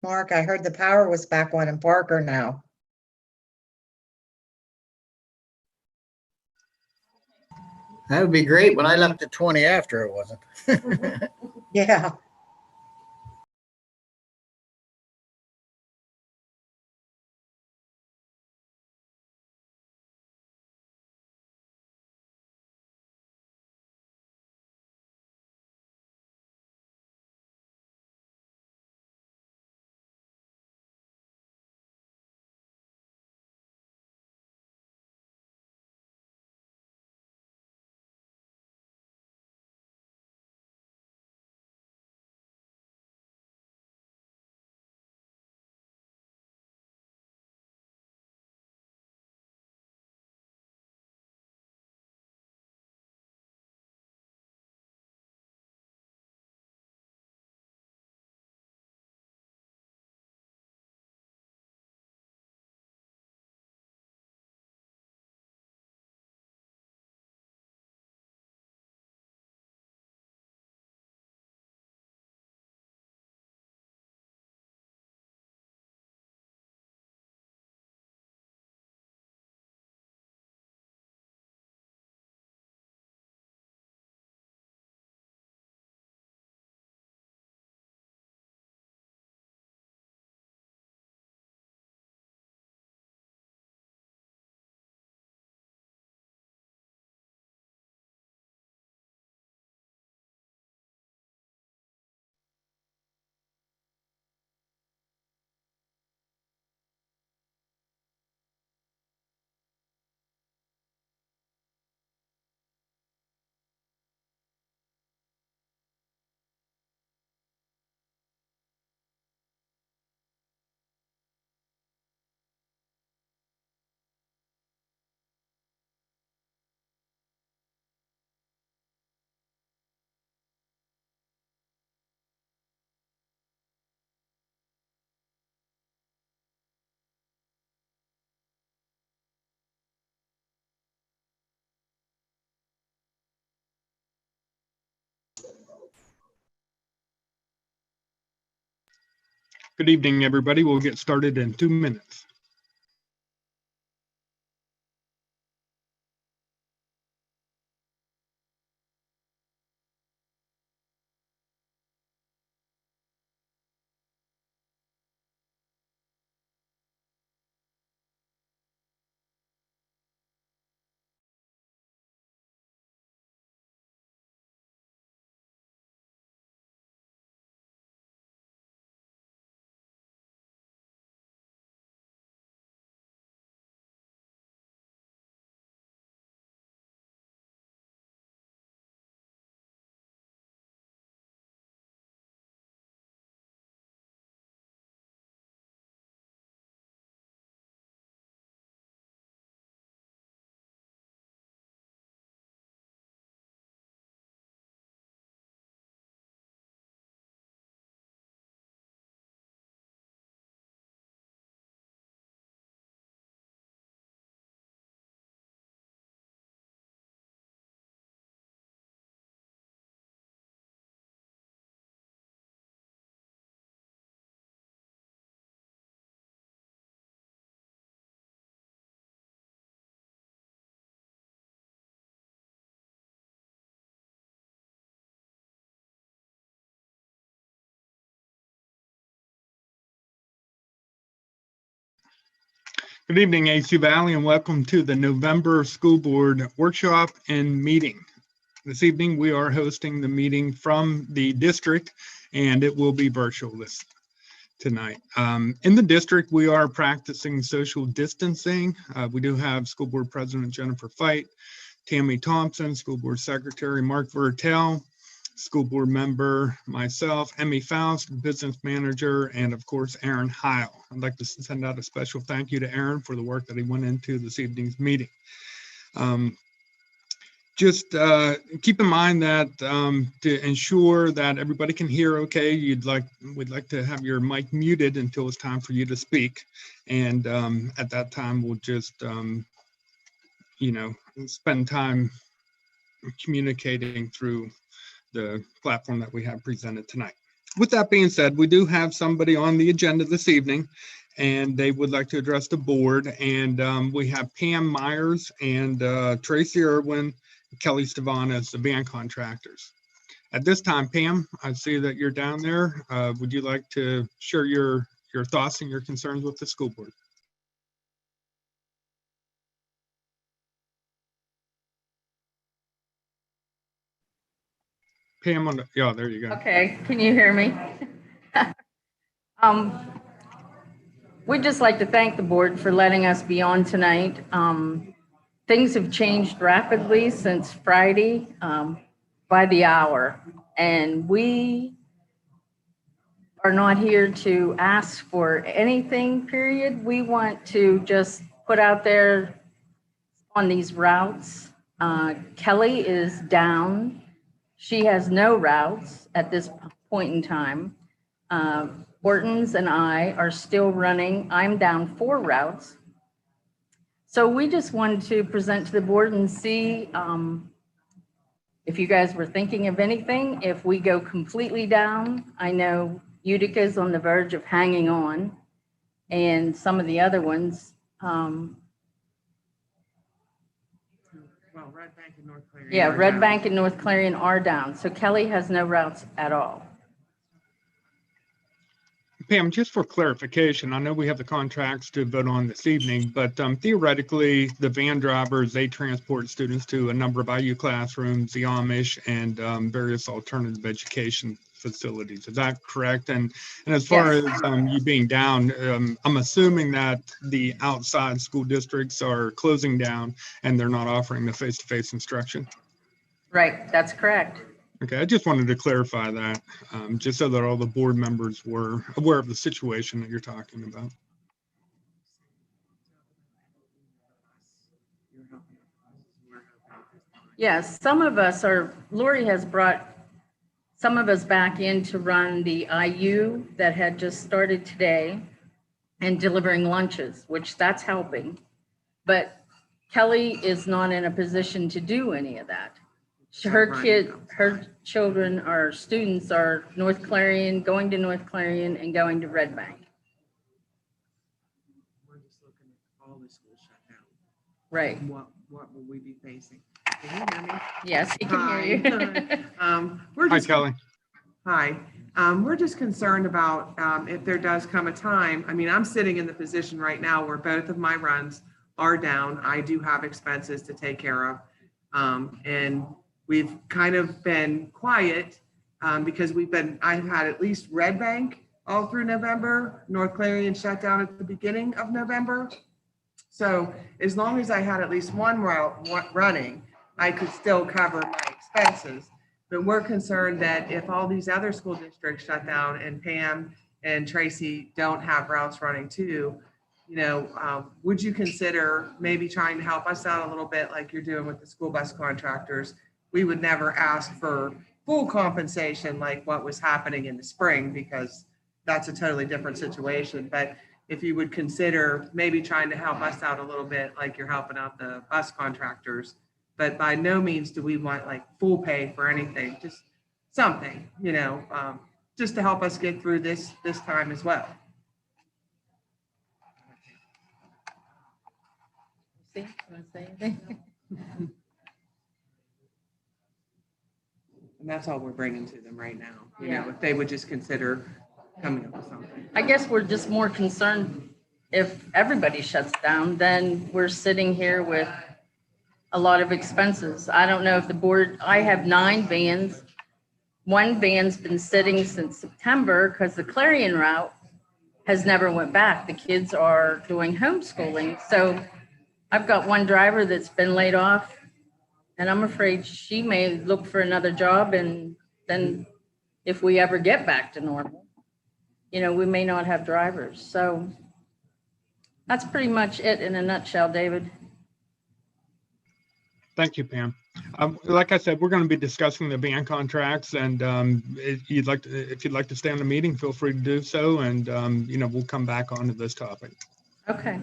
Mark, I heard the power was back on in Parker now. That would be great. When I left at 20 after, it wasn't. Yeah. Good evening, everybody. We'll get started in 2 minutes. Good evening, AC Valley, and welcome to the November School Board Workshop and Meeting. This evening, we are hosting the meeting from the district, and it will be virtual tonight. In the district, we are practicing social distancing. We do have School Board President Jennifer Fite, Tammy Thompson, School Board Secretary Mark Vertel, School Board member myself, Emmy Faust, Business Manager, and of course, Aaron Heil. I'd like to send out a special thank you to Aaron for the work that he went into this evening's meeting. Just keep in mind that to ensure that everybody can hear okay, we'd like to have your mic muted until it's time for you to speak. And at that time, we'll just, spend time communicating through the platform that we have presented tonight. With that being said, we do have somebody on the agenda this evening, and they would like to address the board. And we have Pam Myers and Tracy Irwin, Kelly Stavana as the van contractors. At this time, Pam, I see that you're down there. Would you like to share your thoughts and your concerns with the school board? Pam, yeah, there you go. Okay, can you hear me? We'd just like to thank the board for letting us be on tonight. Things have changed rapidly since Friday, by the hour, and we are not here to ask for anything, period. We want to just put out there on these routes. Kelly is down. She has no routes at this point in time. Hortons and I are still running. I'm down 4 routes. So we just wanted to present to the board and see if you guys were thinking of anything. If we go completely down, I know Utica's on the verge of hanging on, and some of the other ones. Well, Red Bank and North Clarion. Yeah, are Red down. Bank and North Clarion are down. So Kelly has no routes at all. Pam, just for clarification, I know we have the contracts to vote on this evening, but theoretically, the van drivers, they transport students to a number of IU classrooms, the Amish, and various alternative education facilities. Is that correct? And as far Yes. as you being down, I'm assuming that the outside school districts are closing down and they're not offering the face-to-face instruction. Right, that's correct. Okay, I just wanted to clarify that, just so that all the board members were aware of the situation that you're talking about. Yes, some of us are, Lori has brought some of us back in to run the IU that had just started today and delivering lunches, which that's helping. But Kelly is not in a position to do any of that. Her children, our students are North Clarion, going to North Clarion and going to Red Bank. We're just looking at all the schools shut down. Right. What will we be facing? Can you hear me? Yes, he can hear you. We're Hi, just, Kelly. Hi. We're just concerned about if there does come a time. I mean, I'm sitting in the position right now where both of my runs are down. I do have expenses to take care of. And we've kind of been quiet because I've had at least Red Bank all through November, North Clarion shut down at the beginning of November. So as long as I had at least one route running, I could still cover my expenses. But we're concerned that if all these other school districts shut down and Pam and Tracy don't have routes running too, would you consider maybe trying to help us out a little bit like you're doing with the school bus contractors? We would never ask for full compensation like what was happening in the spring, because that's a totally different situation. But if you would consider maybe trying to help us out a little bit like you're helping out the bus contractors, but by no means do we want like full pay for anything, just something, just to help us get through this time as well. See, you want to say anything? And that's all we're bringing to them right now. Yeah. If they would just consider coming up with something. I guess we're just more concerned if everybody shuts down, then we're sitting here with a lot of expenses. I don't know if the board, I have 9 vans. One van's been sitting since September because the Clarion route has never went back. The kids are doing homeschooling. So I've got one driver that's been laid off, and I'm afraid she may look for another job. And then if we ever get back to normal, we may not have drivers. So that's pretty much it in a nutshell, David. Thank you, Pam. Like I said, we're going to be discussing the van contracts, and if you'd like to stay on the meeting, feel free to do so. And we'll come back onto this topic. Okay.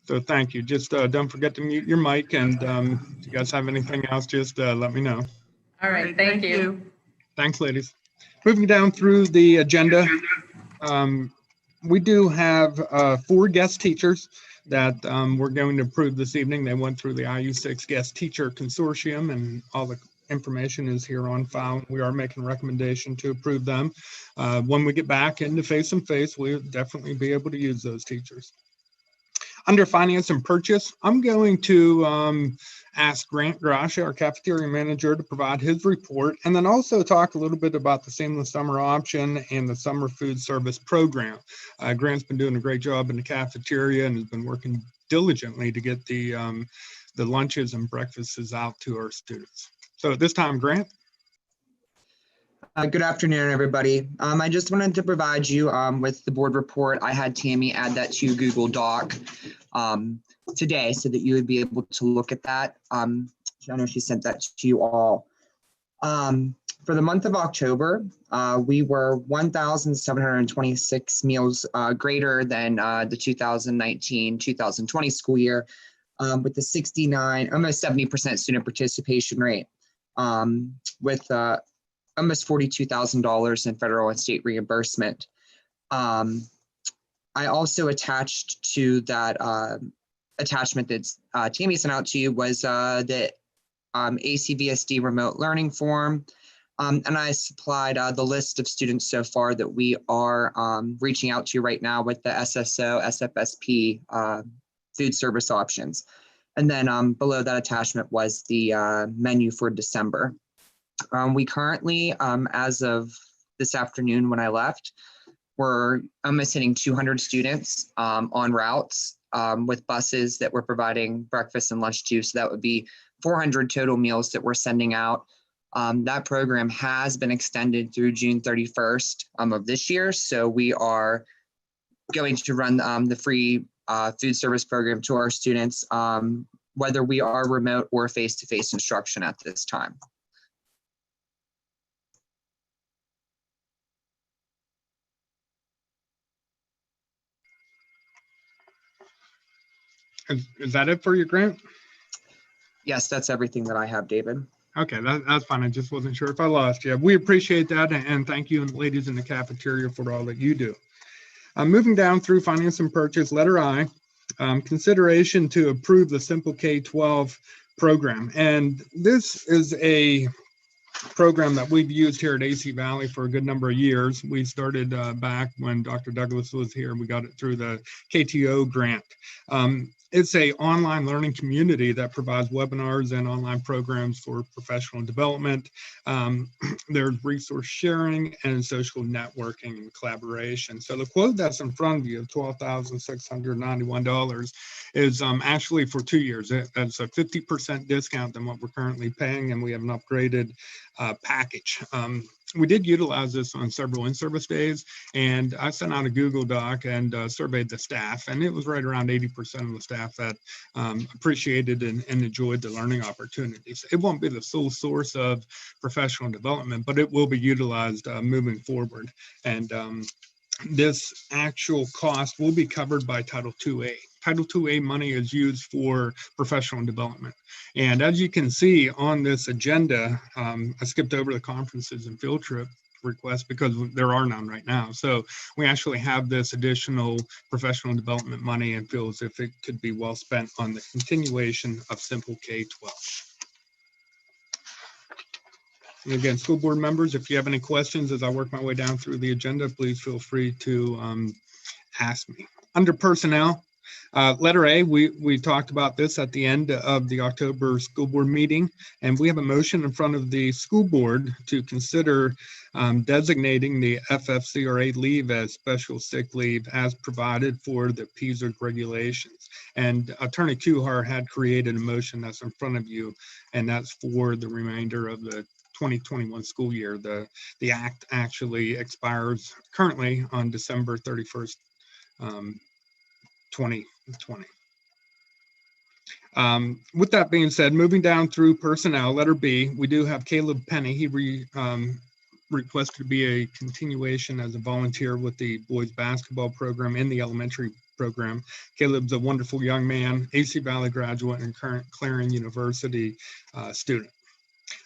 So thank you. Just don't forget to mute your mic, and if you guys have anything else, just let me know. All right. Thank you. Thanks, ladies. Moving down through the agenda, we do have 4 guest teachers that we're going to approve this evening. They went through the IU6 Guest Teacher Consortium, and all the information is here on file. We are making a recommendation to approve them. When we get back into face-to-face, we'll definitely be able to use those teachers. Under finance and purchase, I'm going to ask Grant Grasha, our cafeteria manager, to provide his report, and then also talk a little bit about the seamless summer option and the summer food service program. Grant's been doing a great job in the cafeteria and has been working diligently to get the lunches and breakfasts out to our students. So at this time, Grant. Good afternoon, everybody. I just wanted to provide you with the board report. I had Tammy add that to Google Doc today so that you would be able to look at that. I know she sent that to you all. For the month of October, we were 1,726 meals greater than the 2019-2020 school year, with the 69, almost 70% student participation rate, with almost $42,000 in federal and state reimbursement. I also attached to that attachment that Tammy sent out to you was the ACVSD remote learning form. And I supplied the list of students so far that we are reaching out to right now with the SSO, SFSP food service options. And then below that attachment was the menu for December. We currently, as of this afternoon when I left, we're almost hitting 200 students on routes with buses that we're providing breakfast and lunch to. So that would be 400 total meals that we're sending out. That program has been extended through June 31st of this year. So we are going to run the free food service program to our students, whether we are remote or face-to-face instruction at this time. Is that it for you, Grant? Yes, that's everything that I have, David. Okay, that's fine. I just wasn't sure if I lost you. We appreciate that, and thank you, and ladies in the cafeteria, for all that you do. Moving down through finance and purchase, letter I, consideration to approve the Simple K-12 program. And this is a program that we've used here at AC Valley for a good number of years. We started back when Dr. Douglas was here. We got it through the KTO grant. It's a online learning community that provides webinars and online programs for professional development. There's resource sharing and social networking and collaboration. So the quote that's in front of you of $12,691 is actually for 2 years. That's a 50% discount than what we're currently paying, and we have an upgraded package. We did utilize this on several in-service days, and I sent out a Google Doc and surveyed the staff, and it was right around 80% of the staff that appreciated and enjoyed the learning opportunities. It won't be the sole source of professional development, but it will be utilized moving forward. And this actual cost will be covered by Title IIA. Title IIA money is used for professional development. And as you can see on this agenda, I skipped over the conferences and field trip requests because there are none right now. So we actually have this additional professional development money and feel as if it could be well spent on the continuation of Simple K-12. And again, school board members, if you have any questions as I work my way down through the agenda, please feel free to ask me. Under personnel, letter A, we talked about this at the end of the October school board meeting, and we have a motion in front of the school board to consider designating the FFCRA leave as special sick leave as provided for the PSERG regulations. And Attorney Kuhar had created a motion that's in front of you, and that's for the remainder of the 2021 school year. The act actually expires currently on December 31st, 2020. With that being said, moving down through personnel, letter B, we do have Caleb Penny. He requested to be a continuation as a volunteer with the boys basketball program in the elementary program. Caleb's a wonderful young man, AC Valley graduate and current Clarion University student.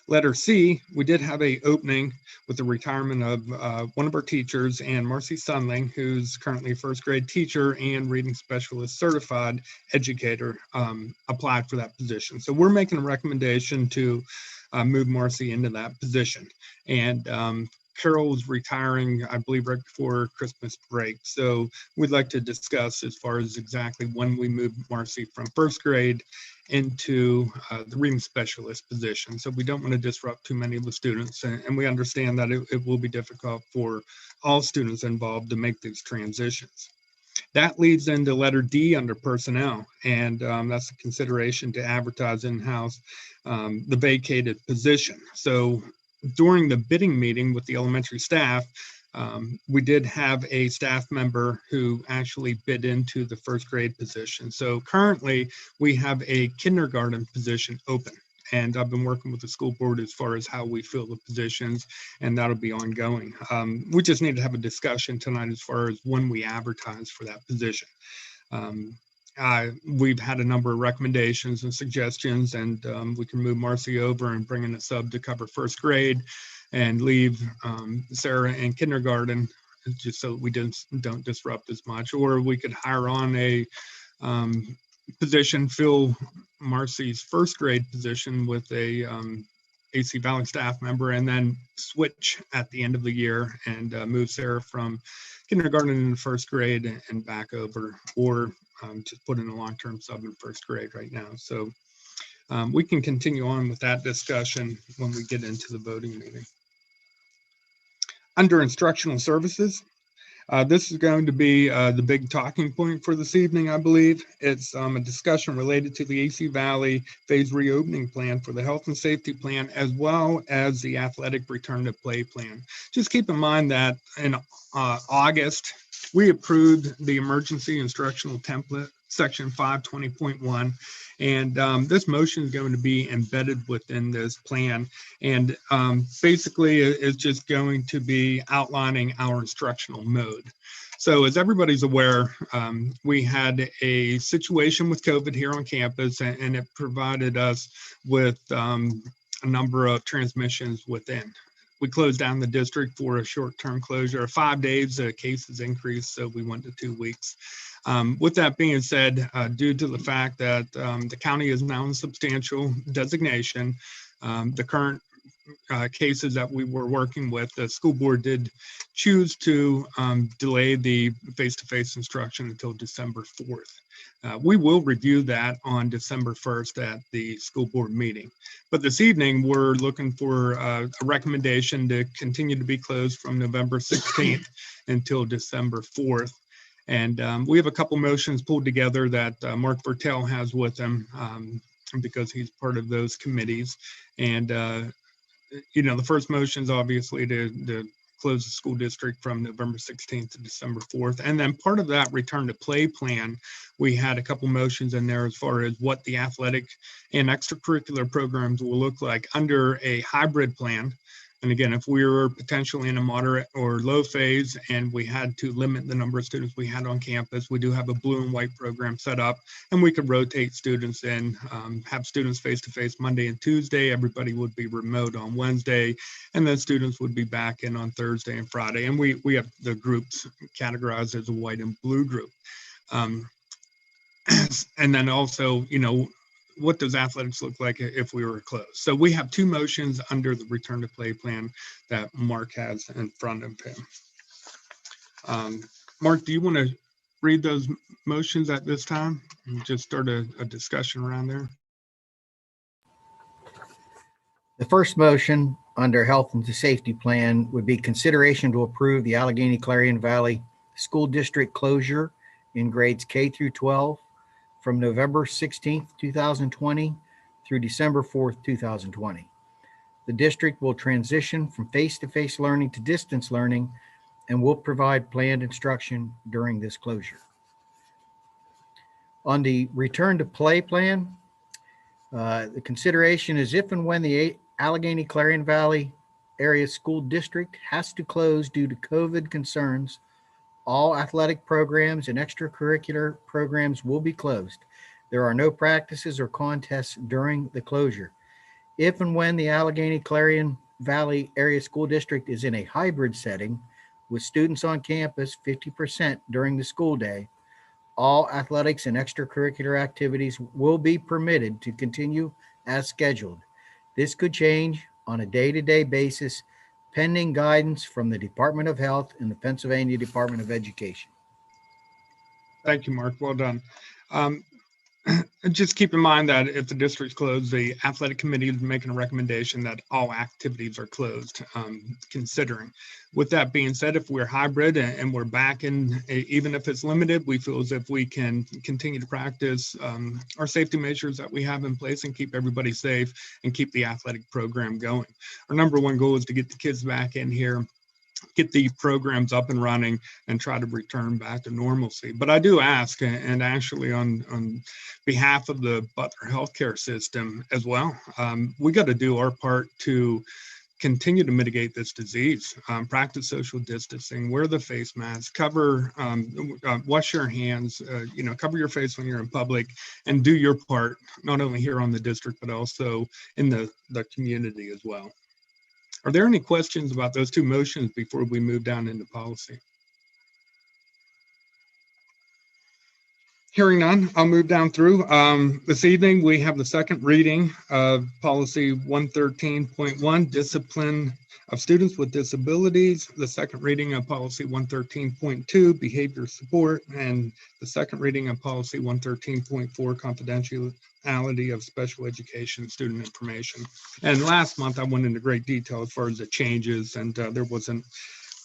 Letter C, we did have a opening with the retirement of one of our teachers, and Marcy Sunling, who's currently a first grade teacher and reading specialist certified educator, applied for that position. So we're making a recommendation to move Marcy into that position. And Carol's retiring, I believe, right before Christmas break. So we'd like to discuss as far as exactly when we move Marcy from first grade into the reading specialist position. So we don't want to disrupt too many of the students. And we understand that it will be difficult for all students involved to make these transitions. That leads into letter D under personnel. And that's a consideration to advertise in-house the vacated position. So during the bidding meeting with the elementary staff, we did have a staff member who actually bid into the first grade position. So currently we have a kindergarten position open, and I've been working with the school board as far as how we fill the positions, and that'll be ongoing. We just need to have a discussion tonight as far as when we advertise for that position. We've had a number of recommendations and suggestions, and we can move Marcy over and bring in a sub to cover first grade and leave Sarah in kindergarten, just so we don't disrupt as much. Or we could hire on a position, fill Marcy's first grade position with a AC Valley staff member, and then switch at the end of the year and move Sarah from kindergarten into first grade and back over, or just put in a long-term sub in first grade right now. So we can continue on with that discussion when we get into the voting meeting. Under instructional services, this is going to be the big talking point for this evening, I believe. It's a discussion related to the AC Valley phase reopening plan for the health and safety plan, as well as the athletic return to play plan. Just keep in mind that in August, we approved the emergency instructional template, section 520.1. And this motion is going to be embedded within this plan. And basically, it's just going to be outlining our instructional mode. So as everybody's aware, we had a situation with COVID here on campus, and it provided us with a number of transmissions within. We closed down the district for a short-term closure. 5 days, cases increased, so we went to 2 weeks. With that being said, due to the fact that the county is now in substantial designation, the current cases that we were working with, the school board did choose to delay the face-to-face instruction until December 4th. We will review that on December 1st at the school board meeting. But this evening, we're looking for a recommendation to continue to be closed from November 16th until December 4th. And we have a couple motions pulled together that Mark Vertel has with him because he's part of those committees. And, you know, the first motion is obviously to close the school district from November 16th to December 4th. And then part of that return to play plan, we had a couple motions in there as far as what the athletic and extracurricular programs will look like under a hybrid plan. And again, if we were potentially in a moderate or low phase and we had to limit the number of students we had on campus, we do have a blue and white program set up, and we could rotate students in, have students face-to-face Monday and Tuesday. Everybody would be remote on Wednesday, and then students would be back in on Thursday and Friday. And we have the groups categorized as a white and blue group. And then also, you know, what does athletics look like if we were closed? So we have two motions under the return to play plan that Mark has in front of him. Mark, do you want to read those motions at this time and just start a discussion around there? The first motion under health and safety plan would be consideration to approve the Allegheny Clarion Valley School District closure in grades K through 12 from November 16th, 2020 through December 4th, 2020. The district will transition from face-to-face learning to distance learning and will provide planned instruction during this closure. On the return to play plan, the consideration is if and when the Allegheny Clarion Valley Area School District has to close due to COVID concerns, all athletic programs and extracurricular programs will be closed. There are no practices or contests during the closure. If and when the Allegheny Clarion Valley Area School District is in a hybrid setting with students on campus 50% during the school day, all athletics and extracurricular activities will be permitted to continue as scheduled. This could change on a day-to-day basis pending guidance from the Department of Health and the Pennsylvania Department of Education. Thank you, Mark. Well done. Just keep in mind that if the district's closed, the athletic committee is making a recommendation that all activities are closed, considering. With that being said, if we're hybrid and we're back in, even if it's limited, we feel as if we can continue to practice our safety measures that we have in place and keep everybody safe and keep the athletic program going. Our number one goal is to get the kids back in here, get the programs up and running, and try to return back to normalcy. But I do ask, and actually on behalf of the Butler healthcare system as well, we got to do our part to continue to mitigate this disease. Practice social distancing, wear the face mask, cover, wash your hands, cover your face when you're in public, and do your part, not only here on the district, but also in the community as well. Are there any questions about those two motions before we move down into policy? Hearing none, I'll move down through. This evening, we have the second reading of policy 113.1, discipline of students with disabilities, the second reading of policy 113.2, behavior support, and the second reading of policy 113.4, confidentiality of special education student information. And last month, I went into great detail as far as the changes, and there wasn't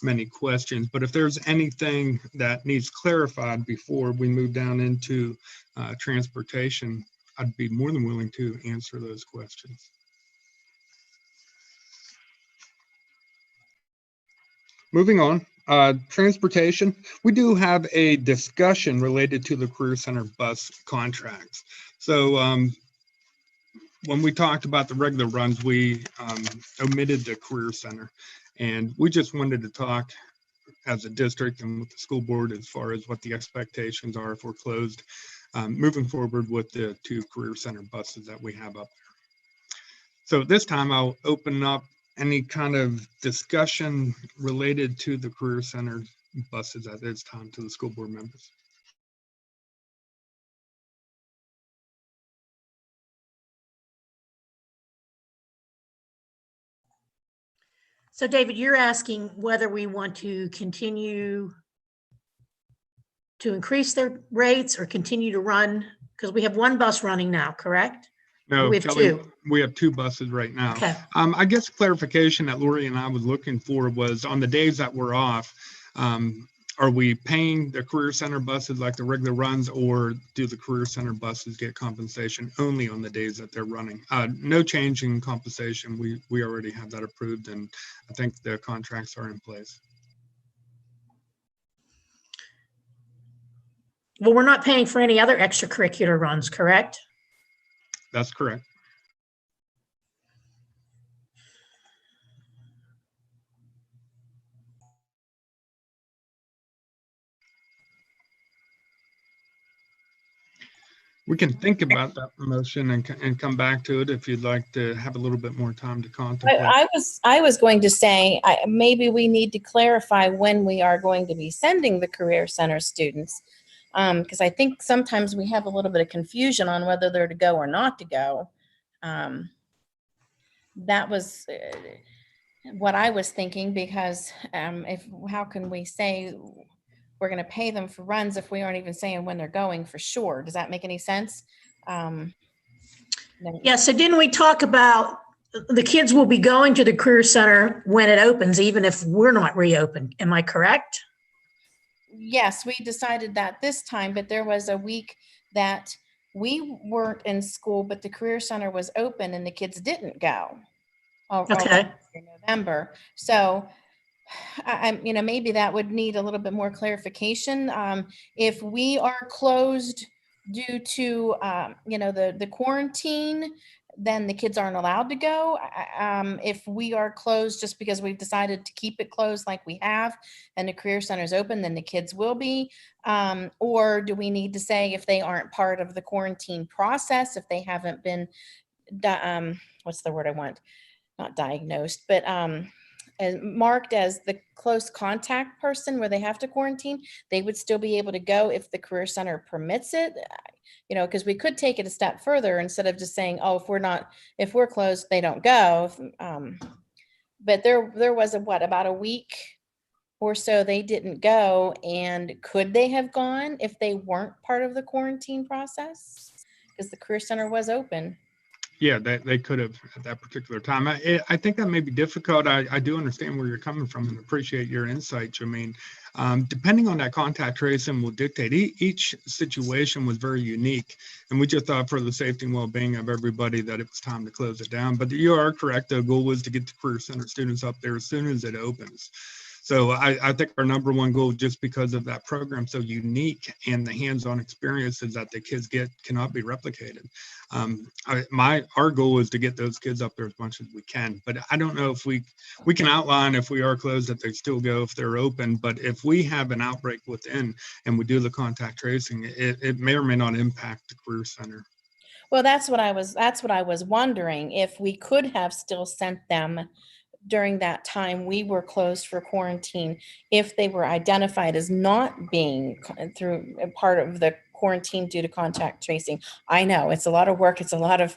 many questions, but if there's anything that needs clarified before we move down into transportation, I'd be more than willing to answer those questions. Moving on, transportation, we do have a discussion related to the Career Center bus contracts. So when we talked about the regular runs, we omitted the Career Center. And we just wanted to talk as a district and with the school board as far as what the expectations are if we're closed, moving forward with the two Career Center buses that we have up there. So this time I'll open up any kind of discussion related to the Career Center buses at this time to the school board members. So David, you're asking whether we want to continue to increase their rates or continue to run, because we have one bus running now, correct? No, We have Kelly, two. we have two buses right now. Okay. I guess clarification that Lori and I was looking for was on the days that we're off, are we paying the Career Center buses like the regular runs, or do the Career Center buses get compensation only on the days that they're running? No change in compensation. We already have that approved, and I think the contracts are in place. Well, we're not paying for any other extracurricular runs, correct? That's correct. We can think about that motion and come back to it if you'd like to have a little bit more time to contemplate. I was going to say, maybe we need to clarify when we are going to be sending the Career Center students. Because I think sometimes we have a little bit of confusion on whether they're to go or not to go. That was what I was thinking, because how can we say we're going to pay them for runs if we aren't even saying when they're going for sure? Does that make any sense? Yeah, so didn't we talk about the kids will be going to the Career Center when it opens, even if we're not reopened? Am I correct? Yes, we decided that this time, but there was a week that we weren't in school, but the Career Center was open and the kids didn't go. Okay. In November. So maybe that would need a little bit more clarification. If we are closed due to, the quarantine, then the kids aren't allowed to go. If we are closed just because we've decided to keep it closed like we have, and the Career Center is open, then the kids will be. Or do we need to say if they aren't part of the quarantine process, if they haven't been what's the word I want? Not diagnosed, but as marked as the close contact person where they have to quarantine, they would still be able to go if the Career Center permits it. Because we could take it a step further instead of just saying, oh, if we're closed, they don't go. But there was about a week or so they didn't go. And could they have gone if they weren't part of the quarantine process? Because the Career Center was open. Yeah, they could have at that particular time. I think that may be difficult. I do understand where you're coming from and appreciate your insight, Jermaine. Depending on that contact tracing will dictate. Each situation was very unique, and we just thought for the safety and well-being of everybody that it was time to close it down. But you are correct. The goal was to get the Career Center students up there as soon as it opens. So I think our number one goal, just because of that program so unique and the hands-on experiences that the kids get cannot be replicated. Our goal is to get those kids up there as much as we can. But I don't know if we can outline if we are closed that they still go if they're open. But if we have an outbreak within and we do the contact tracing, it may or may not impact the Career Center. Well, that's what I was wondering, if we could have still sent them during that time we were closed for quarantine, if they were identified as not being through a part of the quarantine due to contact tracing. I know it's a lot of work. It's a lot of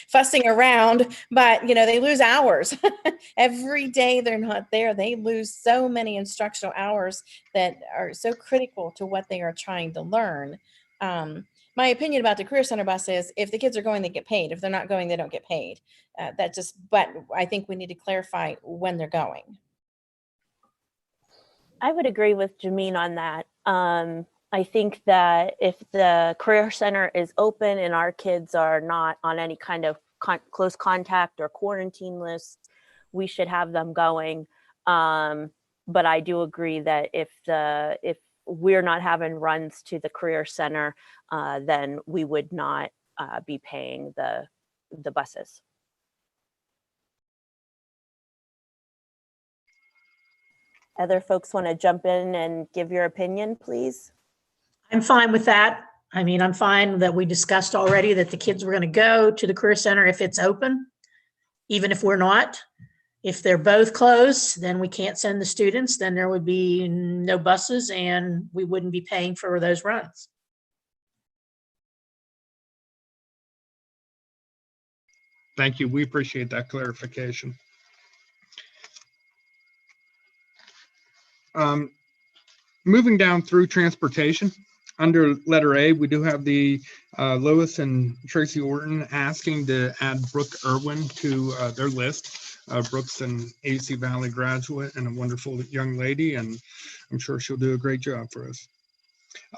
fussing around, but they lose hours. Every day they're not there. They lose so many instructional hours that are so critical to what they are trying to learn. My opinion about the Career Center bus is if the kids are going, they get paid. If they're not going, they don't get paid. But I think we need to clarify when they're going. I would agree with Jameen on that. I think that if the Career Center is open and our kids are not on any kind of close contact or quarantine list, we should have them going. But I do agree that if we're not having runs to the Career Center, then we would not be paying the buses. Other folks want to jump in and give your opinion, please? I'm fine with that. I mean, I'm fine that we discussed already that the kids were going to go to the Career Center if it's open, even if we're not. If they're both closed, then we can't send the students, then there would be no buses and we wouldn't be paying for those runs. Thank you. We appreciate that clarification. Moving down through transportation, under letter A, we do have the Lois and Tracy Orton asking to add Brooke Irwin to their list. Brooke's an AC Valley graduate and a wonderful young lady, and I'm sure she'll do a great job for us.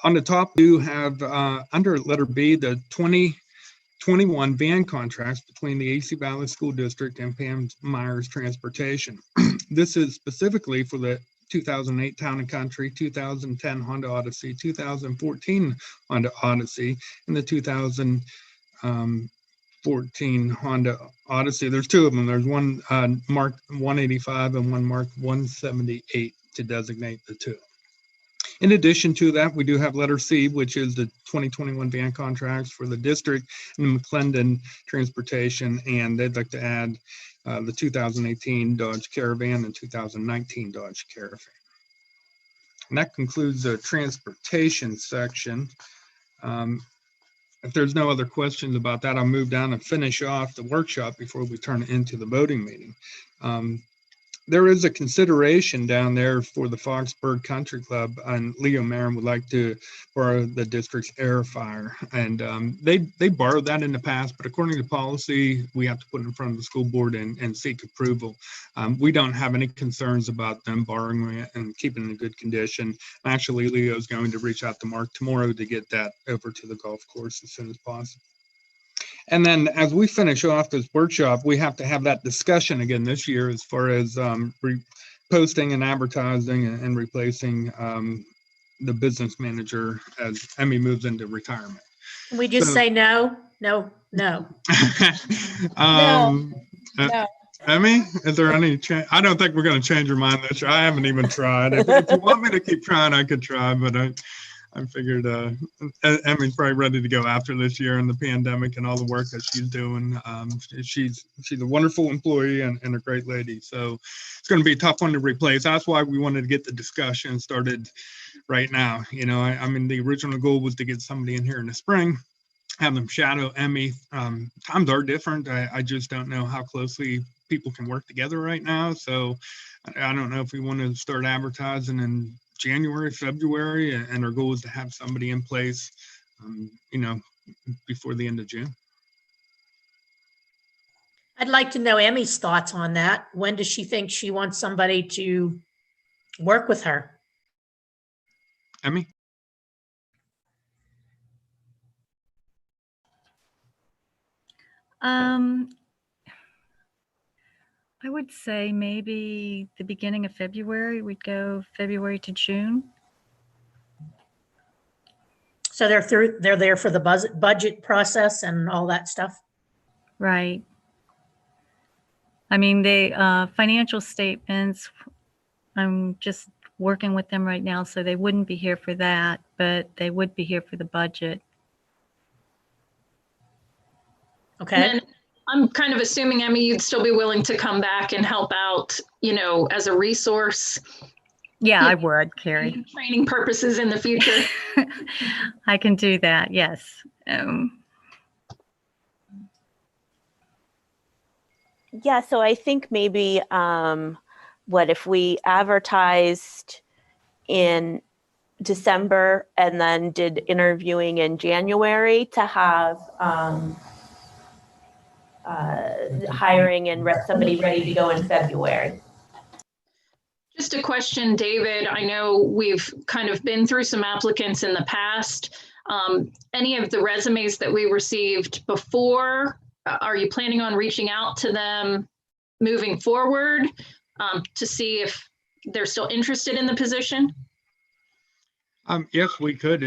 On the top, we do have under letter B, the 2021 van contracts between the AC Valley School District and Pam Myers Transportation. This is specifically for the 2008 Town and Country, 2010 Honda Odyssey, 2014 Honda Odyssey, and the 2014 Honda Odyssey. There's two of them. There's one marked 185 and one marked 178 to designate the two. In addition to that, we do have letter C, which is the 2021 van contracts for the district and McClendon Transportation, and they'd like to add the 2018 Dodge Caravan and 2019 Dodge Caravan. And that concludes the transportation section. If there's no other questions about that, I'll move down and finish off the workshop before we turn it into the voting meeting. There is a consideration down there for the Foxburg Country Club, and Leo Marin would like to borrow the district's air fryer. And they borrowed that in the past, but according to policy, we have to put it in front of the school board and seek approval. We don't have any concerns about them borrowing it and keeping it in good condition. Actually, Leo is going to reach out to Mark tomorrow to get that over to the golf course as soon as possible. And then as we finish off this workshop, we have to have that discussion again this year as far as posting and advertising and replacing the business manager as Emmy moves into retirement. Can we just say no? No. No. Emmy, is there any change? I don't think we're going to change your mind this year. I haven't even tried. If you want me to keep trying, I could try, but I figured Emmy's probably ready to go after this year and the pandemic and all the work that she's doing. She's a wonderful employee and a great lady. So it's going to be a tough one to replace. That's why we wanted to get the discussion started right now. You know, I mean, the original goal was to get somebody in here in the spring, have them shadow Emmy. Times are different. I just don't know how closely people can work together right now. So I don't know if we want to start advertising in January, February, and our goal is to have somebody in place, you know, before the end of June. I'd like to know Emmy's thoughts on that. When does she think she wants somebody to work with her? Emmy? I would say maybe the beginning of February. We'd go February to June. So they're there for the budget process and all that stuff? Right. I mean, the financial statements, I'm just working with them right now, so they wouldn't be here for that, but they would be here for the budget. Okay. And then I'm kind of assuming, Emmy, you'd still be willing to come back and help out, you know, as a resource. Yeah, I would, Carrie. Training purposes in the future. I can do that, yes. Yeah, so I think maybe what if we advertised in December and then did interviewing in January to have hiring and somebody ready to go in February. Just a question, David. I know we've kind of been through some applicants in the past. Any of the resumes that we received before, are you planning on reaching out to them moving forward to see if they're still interested in the position? Yes, we could.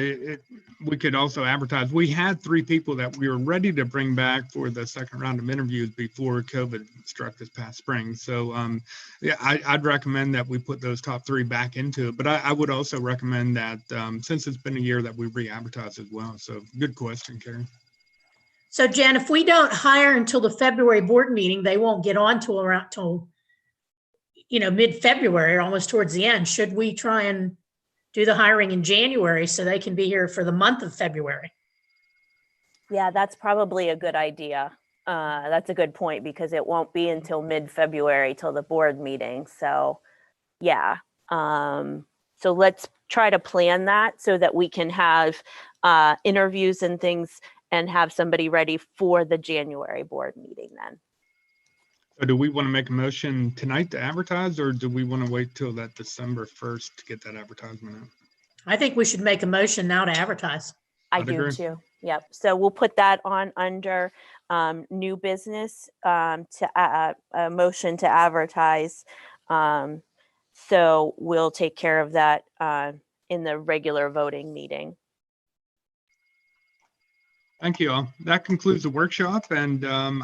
We could also advertise. We had 3 people that we were ready to bring back for the second round of interviews before COVID struck this past spring. So yeah, I'd recommend that we put those top 3 back into it. But I would also recommend that since it's been a year that we re-advertise as well. So good question, Karen. So Jen, if we don't hire until the February board meeting, they won't get on till around mid-February, almost towards the end. Should we try and do the hiring in January so they can be here for the month of February? Yeah, that's probably a good idea. That's a good point because it won't be until mid-February till the board meeting. So yeah, so let's try to plan that so that we can have interviews and things and have somebody ready for the January board meeting then. So do we want to make a motion tonight to advertise, or do we want to wait till that December 1st to get that advertisement out? I think we should make a motion now to advertise. I do too. Yep. So we'll put that on under new business to a motion to advertise. So we'll take care of that in the regular voting meeting. Thank you all. That concludes the workshop. And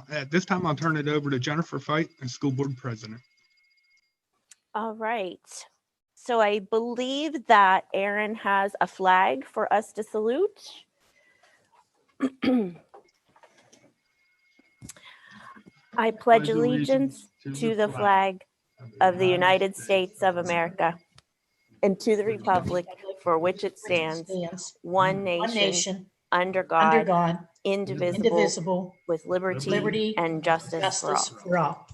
at this time, I'll turn it over to Jennifer Fite, the school board president. All right. So I believe that Aaron has a flag for us to salute. I pledge allegiance to the flag of the United States of America and to the republic for which it stands, one nation, under God, indivisible, with liberty and justice for all.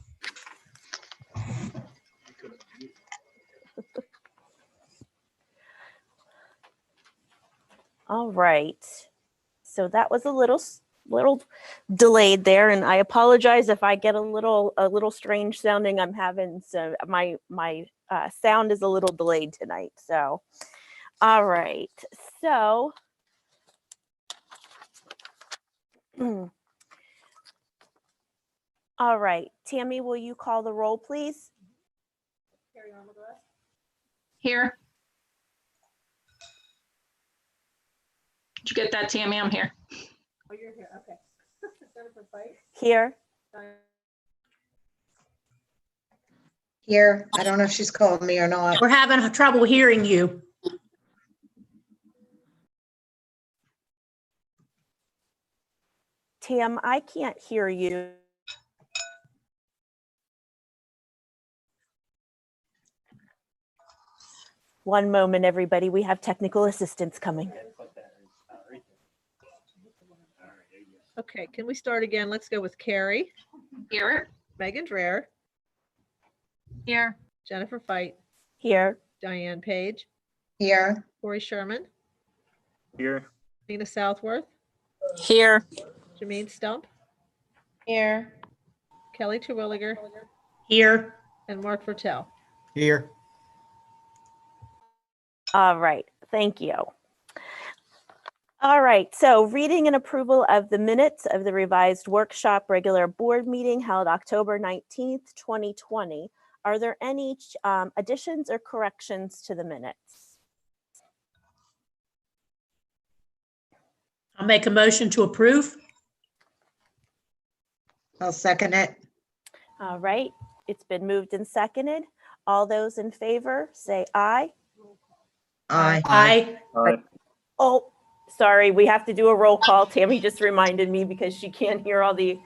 All right. So that was a little delayed there, and I apologize if I get a little strange sounding. I'm having some my sound is a little delayed tonight. So, all right. So. All right, Tammy, will you call the roll, please? Here. Did you get that, Tammy? I'm here. Oh, you're here. Okay. Here. Here, I don't know if she's called me or not. We're having trouble hearing you. Tam, I can't hear you. One moment, everybody. We have technical assistance coming. Okay, can we start again? Let's go with Carrie, Here. Megan Dreher, Here. Jennifer Fight, Here. Diane Page, Here. Corey Sherman, Here. Nina Southworth, Here. Jermaine Stump, Here. Kelly Terwilliger, Here. and Mark Vertel. Here. All right, thank you. All right, so reading and approval of the minutes of the revised workshop regular board meeting held October 19th, 2020. Are there any additions or corrections to the minutes? I'll make a motion to approve. I'll second it. All right, it's been moved and seconded. All those in favor say aye. Aye. Aye. Aye. Oh, sorry, we have to do a roll call. Tammy just reminded me because she can't hear all the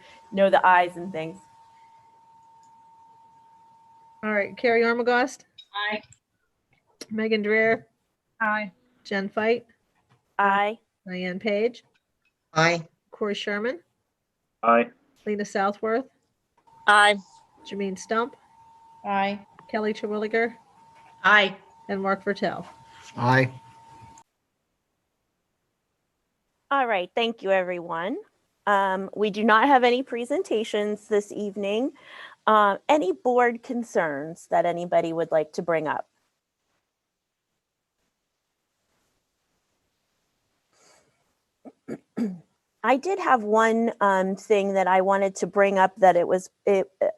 ayes and things. All right, Carrie Armagost, Aye. Megan Dreher, Aye. Jen Fight, Aye. Diane Page, Aye. Corey Sherman, Aye. Lena Southworth, Aye. Jermaine Stump, Aye. Kelly Terwilliger, Aye. and Mark Vertel. Aye. All right, thank you, everyone. We do not have any presentations this evening. Any board concerns that anybody would like to bring up? I did have one thing that I wanted to bring up that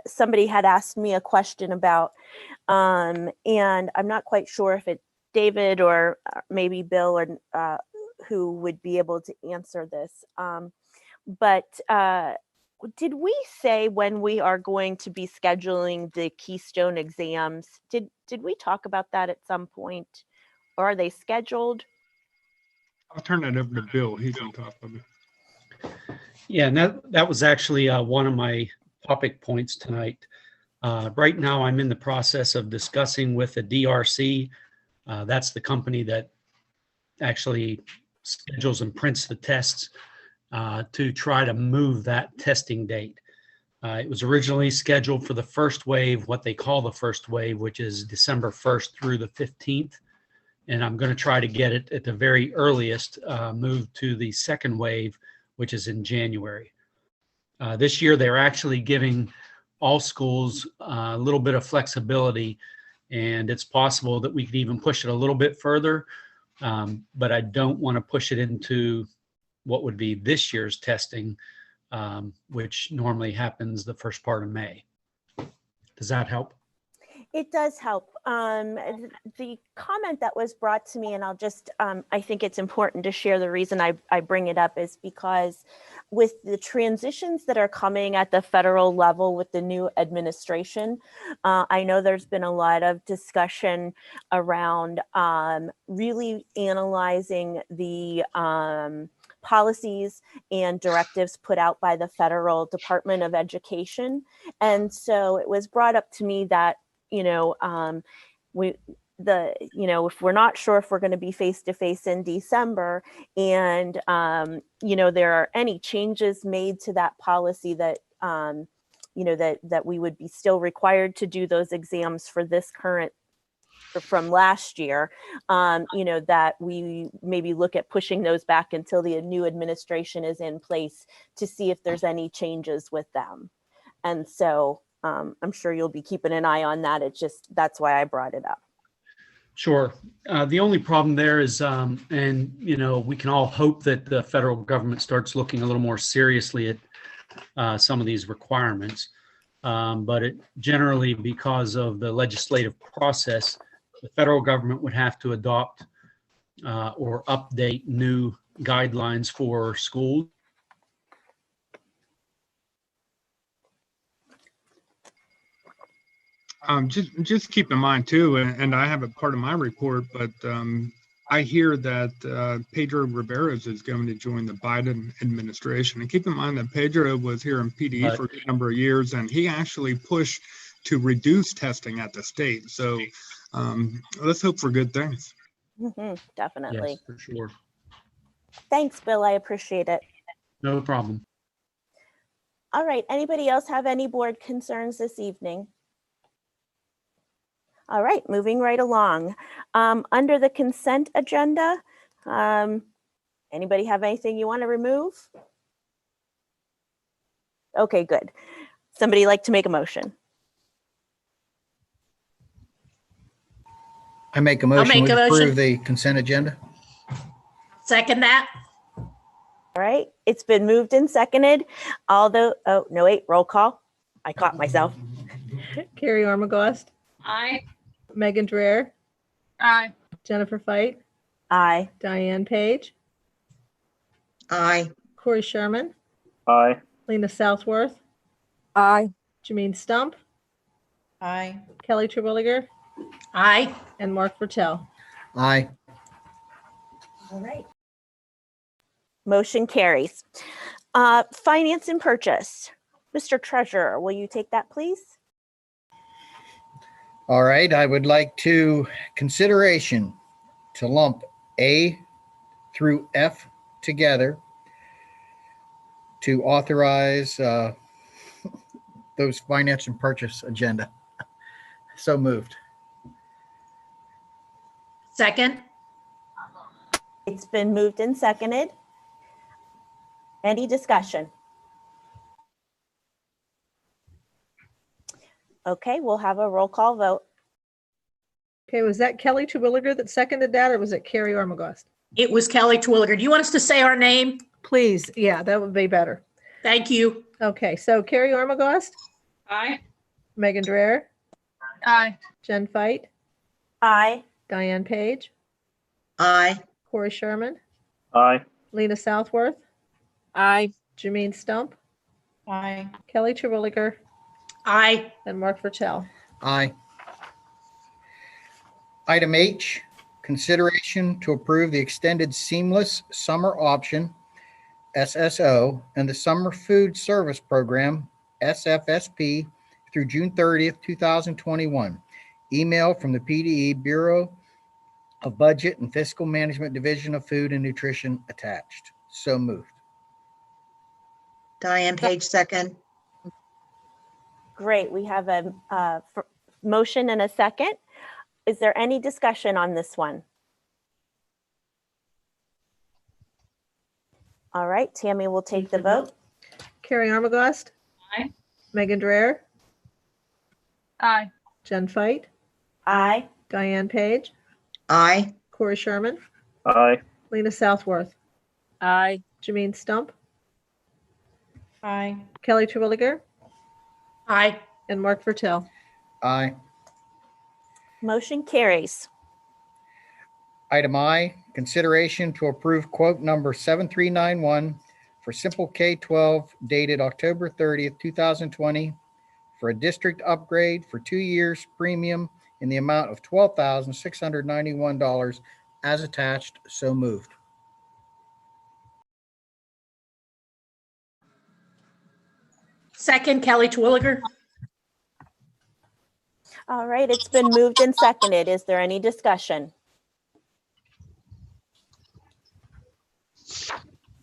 somebody had asked me a question about, and I'm not quite sure if it's David or maybe Bill or who would be able to answer this. But did we say when we are going to be scheduling the Keystone exams? Did we talk about that at some point? Or are they scheduled? I'll turn that over to Bill. He's on top of it. Yeah, and that was actually one of my topic points tonight. Right now, I'm in the process of discussing with the DRC. That's the company that actually schedules and prints the tests to try to move that testing date. It was originally scheduled for the first wave, what they call the first wave, which is December 1st through the 15th. And I'm going to try to get it at the very earliest moved to the second wave, which is in January. This year, they're actually giving all schools a little bit of flexibility, and it's possible that we could even push it a little bit further, but I don't want to push it into what would be this year's testing, which normally happens the first part of May. Does that help? It does help. The comment that was brought to me, and I'll just, I think it's important to share the reason I bring it up is because with the transitions that are coming at the federal level with the new administration, I know there's been a lot of discussion around really analyzing the policies and directives put out by the federal Department of Education. And so it was brought up to me that if we're not sure if we're going to be face-to-face in December and, there are any changes made to that policy that, that we would be still required to do those exams for this current from last year, that we maybe look at pushing those back until the new administration is in place to see if there's any changes with them. And so I'm sure you'll be keeping an eye on that. That's why I brought it up. Sure. The only problem there is, we can all hope that the federal government starts looking a little more seriously at some of these requirements. But it generally, because of the legislative process, the federal government would have to adopt or update new guidelines for schools. Just keep in mind too, and I have a part of my report, but I hear that Pedro Rivera's is going to join the Biden administration. And keep in mind that Pedro was here in PDE for a good number of years, and he actually pushed to reduce testing at the state. So let's hope for good things. Definitely. Yes, for sure. Thanks, Bill. I appreciate it. No problem. All right. Anybody else have any board concerns this evening? All right, moving right along. Under the consent agenda, anybody have anything you want to remove? Okay, good. Somebody like to make a motion? I make a motion make to a motion. approve the consent agenda. Second that. All right, it's been moved and seconded. Although, oh, no, wait, roll call. I caught myself. Carrie Armagost, Aye. Megan Dreher, Aye. Jennifer Fight, Aye. Diane Page, Aye. Corey Sherman, Aye. Lena Southworth, Aye. Jameen Stump, Aye. Kelly Terwilliger, Aye. and Mark Bertel. Aye. All right. Motion carries. Finance and purchase. Mr. Treasurer, will you take that, please? All right, I would like to consideration to lump A through F together to authorize those finance and purchase agenda. So moved. Second. It's been moved and seconded. Any discussion? Okay, we'll have a roll call vote. Okay, was that Kelly Terwilliger that seconded that, or was it Carrie Armagost? It was Kelly Terwilliger. Do you want us to say our name? Please, yeah, that would be better. Thank you. Okay, so Carrie Armagost, Aye. Megan Dreher, Aye. Jen Fight, Aye. Diane Page, Aye. Corey Sherman, Aye. Lena Southworth, Aye. Jameen Stump, Aye. Kelly Terwilliger, Aye. and Mark Bertel. Aye. Item H, consideration to approve the extended seamless summer option, SSO, and the summer food service program, SFSP, through June 30th, 2021. Email from the PDE Bureau of Budget and Fiscal Management Division of Food and Nutrition attached. So moved. Diane Page, second. Great. We have a motion and a second. Is there any discussion on this one? All right, Tammy will take the vote. Carrie Armagost, Aye. Megan Dreher, Aye. Jen Fight, Aye. Diane Page, Aye. Corey Sherman, Aye. Lena Southworth, Aye. Jameen Stump, Aye. Kelly Terwilliger, Aye. and Mark Bertel. Aye. Motion carries. Item I, consideration to approve quote number 7391 for Simple K-12 dated October 30th, 2020 for a district upgrade for 2 years premium in the amount of $12,691 as attached. So moved. Second, Kelly Terwilliger. All right, it's been moved and seconded. Is there any discussion?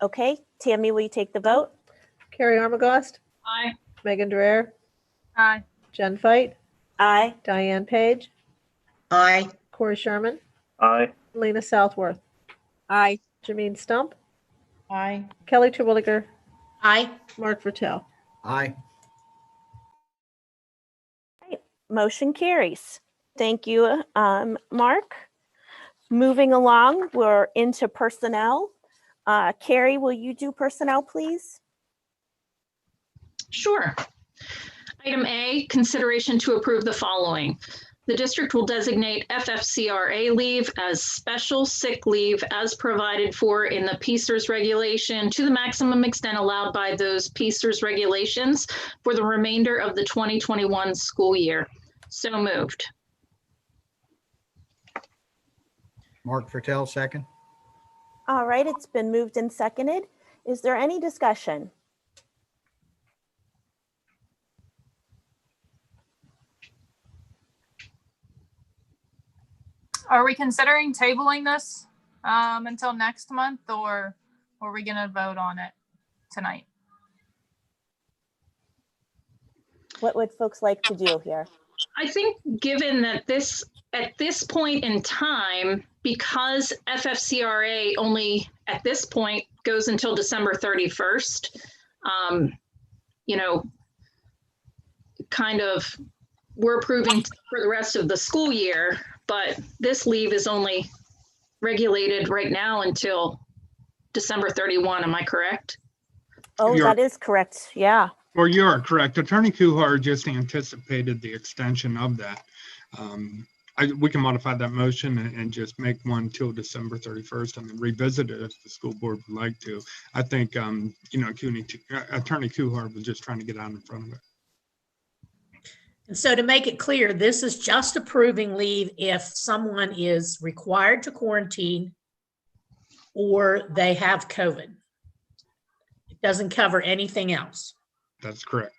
Okay, Tammy, will you take the vote? Carrie Armagost, Aye. Megan Dreher, Aye. Jen Fight, Aye. Diane Page, Aye. Corey Sherman, Aye. Lena Southworth, Aye. Jameen Stump, Aye. Kelly Terwilliger, Aye. Mark Bertel. Aye. Motion carries. Thank you, Mark. Moving along, we're into personnel. Carrie, will you do personnel, please? Sure. Item A, consideration to approve the following. The district will designate FFCRA leave as special sick leave as provided for in the PSERS regulation to the maximum extent allowed by those PSERS regulations for the remainder of the 2021 school year. So moved. Mark Fertel, second. All right, it's been moved and seconded. Is there any discussion? Are we considering tabling this until next month, or are we going to vote on it tonight? What would folks like to do here? I think given that at this point in time, because FFCRA only at this point goes until December 31st, kind of we're approving for the rest of the school year, but this leave is only regulated right now until December 31. Am I correct? Oh, that is correct. Yeah. Or you are correct. Attorney Kuhar just anticipated the extension of that. We can modify that motion and just make one till December 31st and then revisit it if the school board would like to. I think, Attorney Kuhar was just trying to get out in front of it. And so to make it clear, this is just approving leave if someone is required to quarantine or they have COVID. It doesn't cover anything else. That's correct.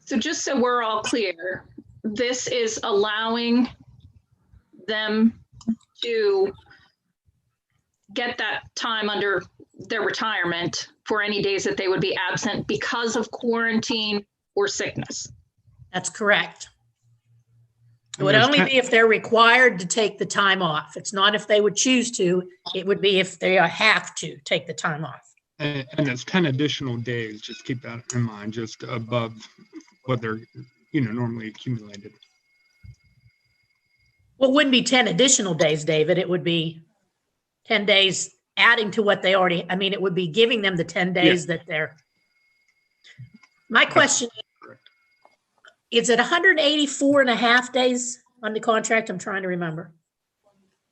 So just so we're all clear, this is allowing them to get that time under their retirement for any days that they would be absent because of quarantine or sickness. That's correct. It would only be if they're required to take the time off. It's not if they would choose to. It would be if they have to take the time off. And it's 10 additional days. Just keep that in mind, just above what they're, normally accumulated. Well, it wouldn't be 10 additional days, David. It would be 10 days adding to what they already, it would be giving them the 10 days that they're. My question is it 184 and a half days on the contract? I'm trying to remember.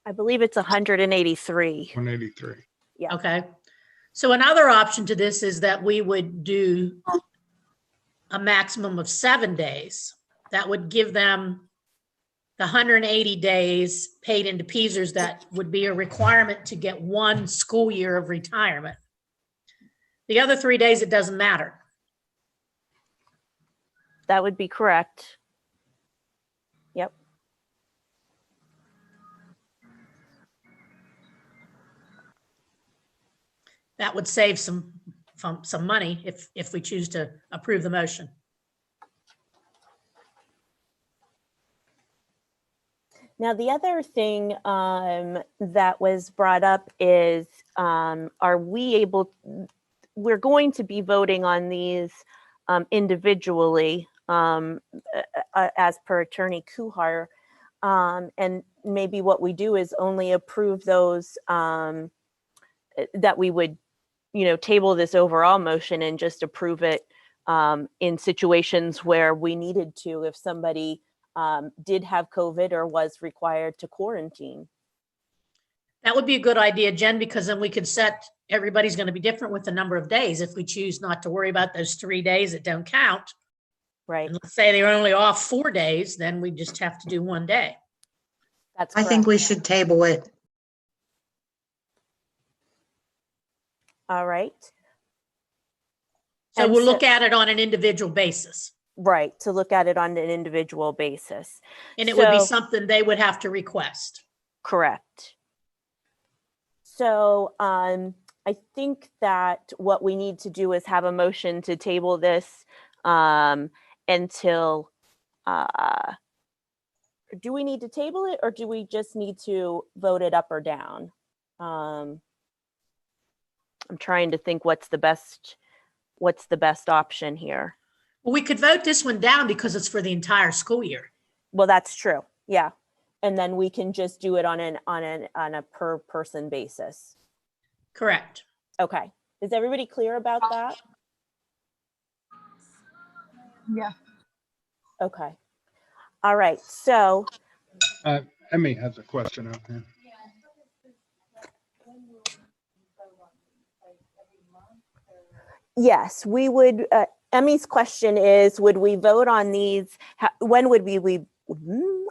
I believe it's 183. 183. Yeah. Okay. So another option to this is that we would do a maximum of 7 days. That would give them the 180 days paid into PESers. That would be a requirement to get 1 school year of retirement. The other 3 days, it doesn't matter. That would be correct. Yep. That would save some money if we choose to approve the motion. Now, the other thing that was brought up is, are we able, we're going to be voting on these individually as per Attorney Kuhar. And maybe what we do is only approve those that we would, table this overall motion and just approve it in situations where we needed to, if somebody did have COVID or was required to quarantine. That would be a good idea, Jen, because then we could set, everybody's going to be different with the number of days. If we choose not to worry about those 3 days that don't count. Right. And let's say they're only off 4 days, then we just have to do 1 day. That's I think we should table it. All right. So And we'll look at it on an individual basis. Right, to look at it on an individual basis. And it would be So- something they would have to request. Correct. So I think that what we need to do is have a motion to table this until, do we need to table it or do we just need to vote it up or down? I'm trying to think what's the best option here. Well, we could vote this one down because it's for the entire school year. Well, that's true. Yeah. And then we can just do it on a per person basis. Correct. Okay. Is everybody clear about that? Yeah. Okay. All right. So Emmy has a question out here. yes, we would, Emmy's question is, would we vote on these? When would we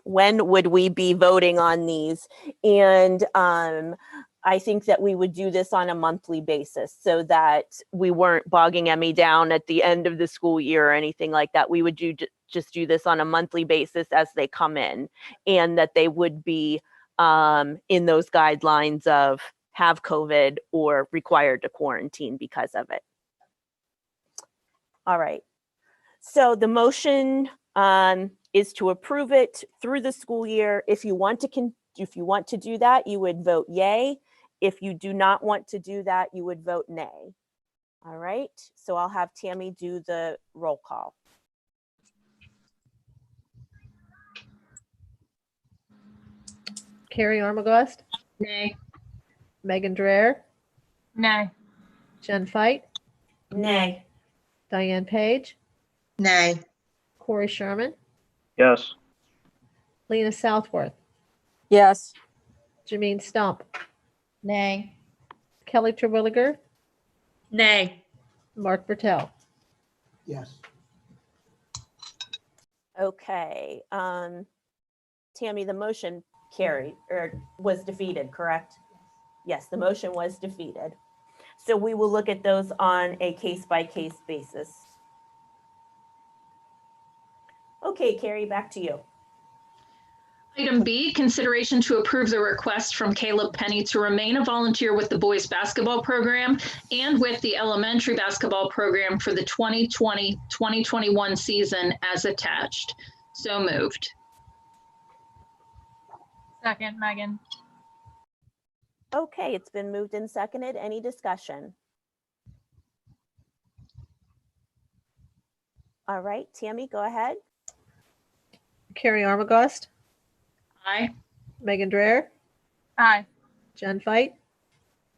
when would we be voting on these? And I think that we would do this on a monthly basis so that we weren't bogging Emmy down at the end of the school year or anything like that. We would just do this on a monthly basis as they come in, and that they would be in those guidelines of have COVID or required to quarantine because of it. All right. So the motion is to approve it through the school year. If you want to do that, you would vote yay. If you do not want to do that, you would vote nay. All right. So I'll have Tammy do the roll call. Carrie Armagost, Nay. Megan Dreher, Nay. Jen Fight, Nay. Diane Page, nay, Corey Sherman, Yes. Lena Southworth, Yes. Janine Stump, Nay. Kelly Terwilliger, Nay. Mark Bertel. Yes. Okay. Tammy, the motion carried or was defeated, correct? Yes, the motion was defeated. So we will look at those on a case-by-case basis. Okay, Carrie, back to you. Item B, consideration to approve the request from Caleb Penny to remain a volunteer with the boys basketball program and with the elementary basketball program for the 2020-2021 season as attached. So moved. Second, Megan. Okay, it's been moved and seconded. Any discussion? All right, Tammy, go ahead. Carrie Armagost, Aye. Megan Dreher, Aye. Jen Fight,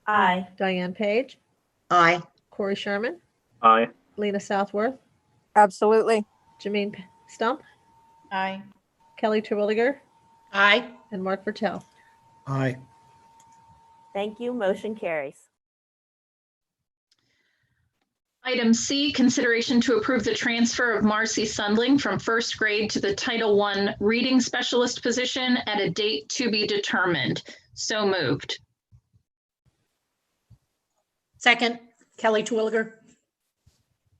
Aye. Diane Page, aye, Corey Sherman, Aye. Lena Southworth, Absolutely. Janine Stump, Aye. Kelly Terwilliger, Aye. and Mark Bertel. Aye. Thank you. Motion carries. Item C, consideration to approve the transfer of Marcy Sundling from first grade to the Title I reading specialist position at a date to be determined. So moved. Second, Kelly Terwilliger.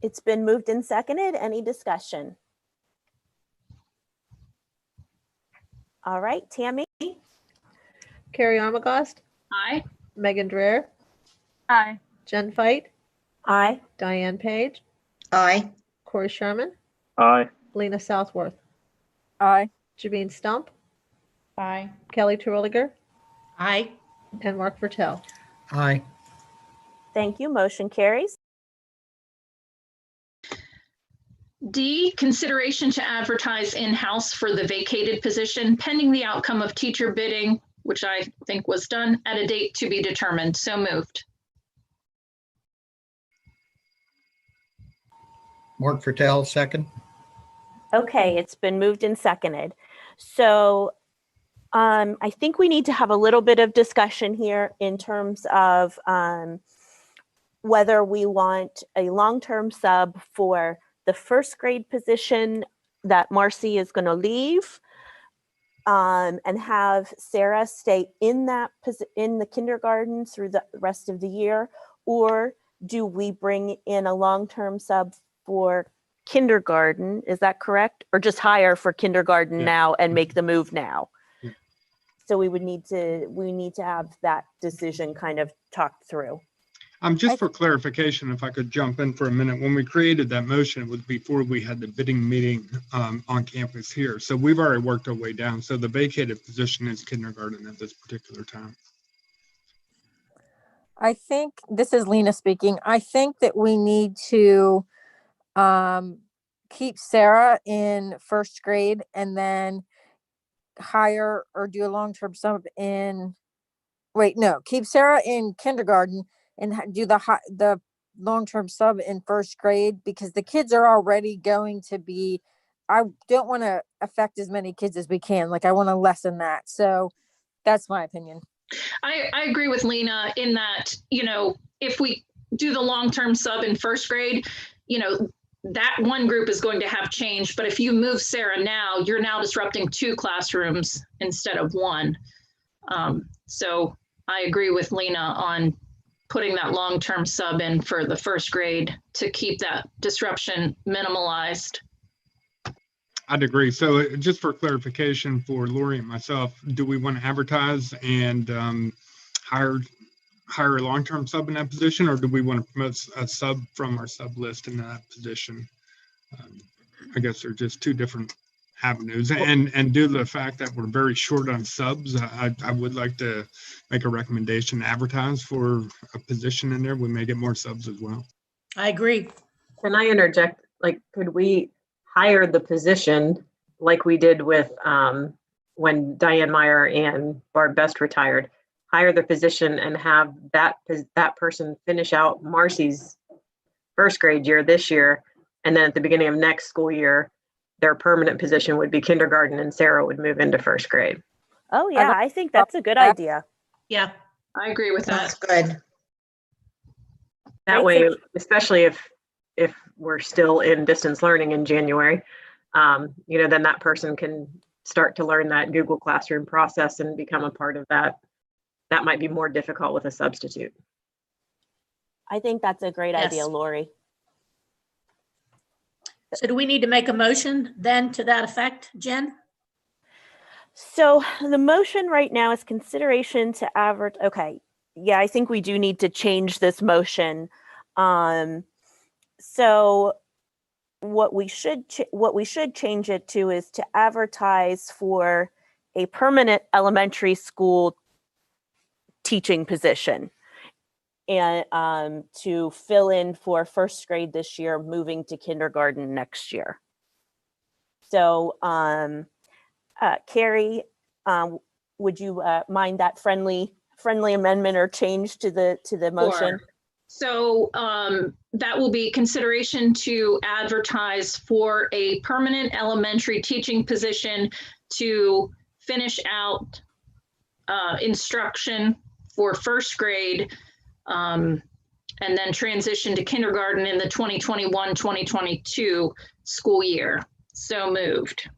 It's been moved and seconded. Any discussion? All right, Tammy? Carrie Armagost, Aye. Megan Dreher, Aye. Jen Fight, Aye. Diane Page, aye, Corey Sherman, Aye. Lena Southworth, Aye. Janine Stump, Aye. Kelly Terwilliger, Aye. and Mark Bertel. Aye. Thank you. Motion carries. D, consideration to advertise in-house for the vacated position pending the outcome of teacher bidding, which I think was done at a date to be determined. So moved. Mark Fertel, second. Okay, it's been moved and seconded. So I think we need to have a little bit of discussion here in terms of whether we want a long-term sub for the first grade position that Marcy is going to leave and have Sarah stay in that in the kindergarten through the rest of the year, or do we bring in a long-term sub for kindergarten? Is that correct? Or just hire for kindergarten now and make the move now? Yeah. So we need to have that decision kind of talked through. Just for clarification, if I could jump in for a minute, when we created that motion, it was before we had the bidding meeting on campus here. So we've already worked our way down. So the vacated position is kindergarten at this particular time. I think, this is Lena speaking. I think that we need to keep Sarah in first grade and then hire or do a long-term sub in, keep Sarah in kindergarten and do the long-term sub in first grade, because the kids are already going to be, I don't want to affect as many kids as we can. Like, I want to lessen that. So that's my opinion. I agree with Lena in that, if we do the long-term sub in first grade, that one group is going to have change, but if you move Sarah now, you're now disrupting 2 classrooms instead of 1. So I agree with Lena on putting that long-term sub in for the first grade to keep that disruption minimalized. I'd agree. So just for clarification for Lori and myself, do we want to advertise and hire a long-term sub in that position, or do we want to promote a sub from our sub list in that position? I guess they're just 2 different avenues. And due to the fact that we're very short on subs, I would like to make a recommendation to advertise for a position in there. We may get more subs as well. I agree. Can I interject? Like, could we hire the position like we did with when Diane Meyer and Barb Best retired? Hire the position and have that person finish out Marcy's first grade year this year, and then at the beginning of next school year, their permanent position would be kindergarten, and Sarah would move into first grade. Oh yeah, I think that's a good idea. Yeah, I agree with That's that. good. That way, especially if we're still in distance learning in January, then that person can start to learn that Google Classroom process and become a part of that. That might be more difficult with a substitute. I think that's a great idea, Lori. So do we need to make a motion then to that effect, Jen? So the motion right now is consideration to advertise. Okay. Yeah, I think we do need to change this motion. So what we should change it to is to advertise for a permanent elementary school teaching position, and to fill in for first grade this year, moving to kindergarten next year. So Carrie, would you mind that friendly amendment or change to the motion? Sure. So that will be consideration to advertise for a permanent elementary teaching position to finish out instruction for first grade, and then transition to kindergarten in the 2021-2022 school year. So moved.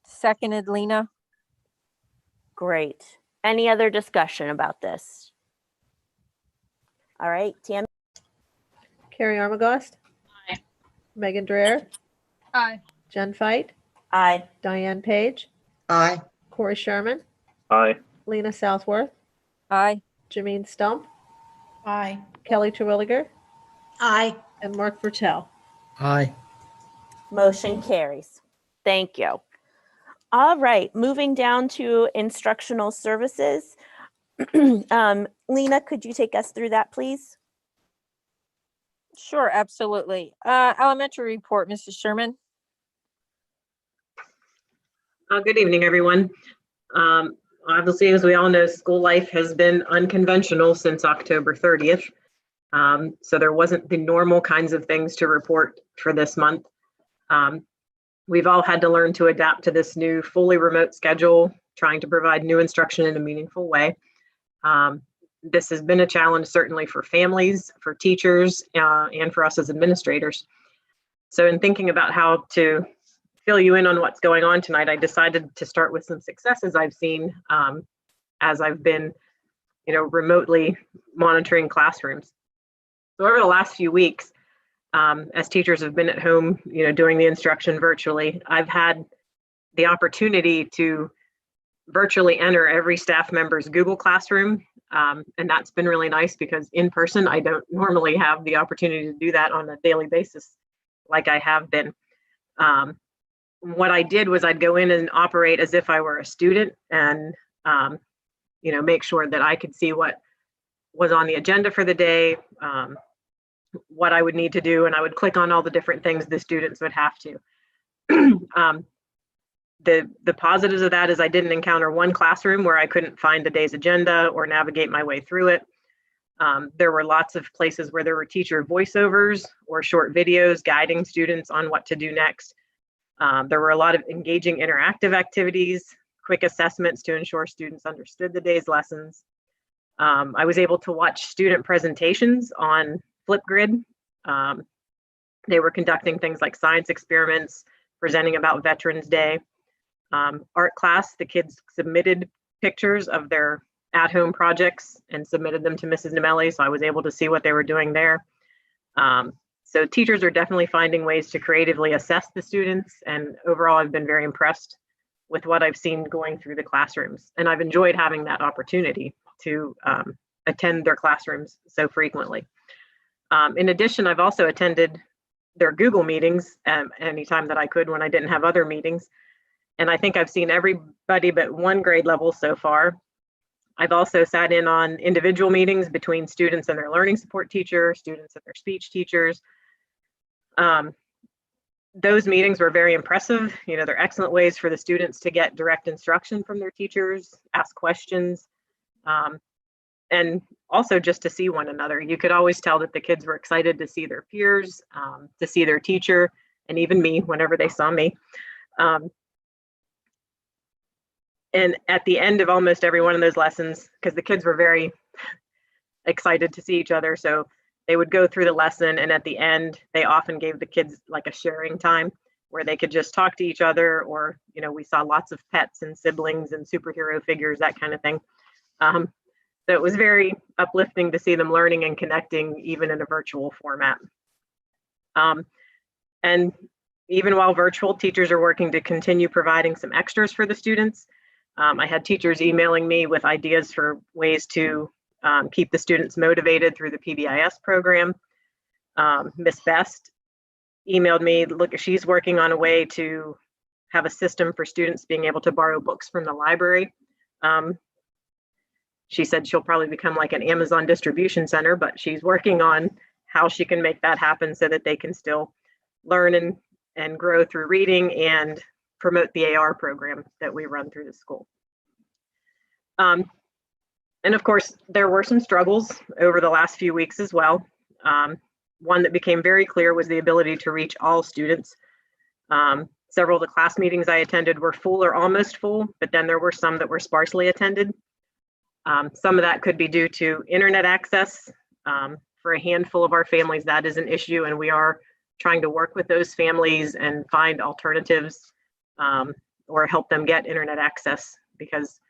Seconded, Lena. Great. Any other discussion about this? All right, Tammy. Carrie Armagost. Aye. Megan Dreher. Aye. Jen Fight. Aye. Diane Page. Aye. Corey Sherman. Aye. Lena Southworth. Aye. Janine Stump. Aye. Kelly Terwilliger. Aye. And Mark Vertel. Aye. Motion carries. Thank you. All right, moving down to instructional services. Lena, could you take us through that, please? Sure, absolutely. Elementary report, Mrs. Sherman. Good evening, everyone. Obviously, as we all know, school life has been unconventional since October 30th. So there wasn't the normal kinds of things to report for this month. We've all had to learn to adapt to this new fully remote schedule, trying to provide new instruction in a meaningful way. This has been a challenge, certainly for families, for teachers, and for us as administrators. So in thinking about how to fill you in on what's going on tonight, I decided to start with some successes I've seen as I've been, remotely monitoring classrooms. So over the last few weeks, as teachers have been at home, doing the instruction virtually, I've had the opportunity to virtually enter every staff member's Google Classroom. And that's been really nice because in person, I don't normally have the opportunity to do that on a daily basis like I have been. What I did was I'd go in and operate as if I were a student and, make sure that I could see what was on the agenda for the day, what I would need to do, and I would click on all the different things the students would have to. The positives of that is I didn't encounter one classroom where I couldn't find the day's agenda or navigate my way through it. There were lots of places where there were teacher voiceovers or short videos guiding students on what to do next. There were a lot of engaging interactive activities, quick assessments to ensure students understood the day's lessons. I was able to watch student presentations on Flipgrid. They were conducting things like science experiments, presenting about Veterans Day. Art class, the kids submitted pictures of their at-home projects and submitted them to Mrs. Nemelli, so I was able to see what they were doing there. So teachers are definitely finding ways to creatively assess the students, and overall I've been very impressed with what I've seen going through the classrooms, and I've enjoyed having that opportunity to attend their classrooms so frequently. In addition, I've also attended their Google meetings anytime that I could when I didn't have other meetings, and I think I've seen everybody but one grade level so far. I've also sat in on individual meetings between students and their learning support teacher, students and their speech teachers. Those meetings were very impressive. You know, they're excellent ways for the students to get direct instruction from their teachers, ask questions, and also just to see one another. You could always tell that the kids were excited to see their peers, to see their teacher, and even me whenever they saw me. And at the end of almost every one of those lessons, because the kids were very excited to see each other, so they would go through the lesson, and at the end, they often gave the kids like a sharing time where they could just talk to each other, or, you know, we saw lots of pets and siblings and superhero figures, that kind of thing. So it was very uplifting to see them learning and connecting even in a virtual format. And even while virtual, teachers are working to continue providing some extras for the students. I had teachers emailing me with ideas for ways to keep the students motivated through the PBIS program. Miss Best emailed me, look, she's working on a way to have a system for students being able to borrow books from the library. She said she'll probably become like an Amazon distribution center, but she's working on how she can make that happen so that they can still learn and grow through reading and promote the AR program that we run through the school. And of course, there were some struggles over the last few weeks as well. One that became very clear was the ability to reach all students. Several of the class meetings I attended were full or almost full, but then there were some that were sparsely attended. Some of that could be due to internet access. For a handful of our families, that is an issue, and we are trying to work with those families and find alternatives or help them get internet access, because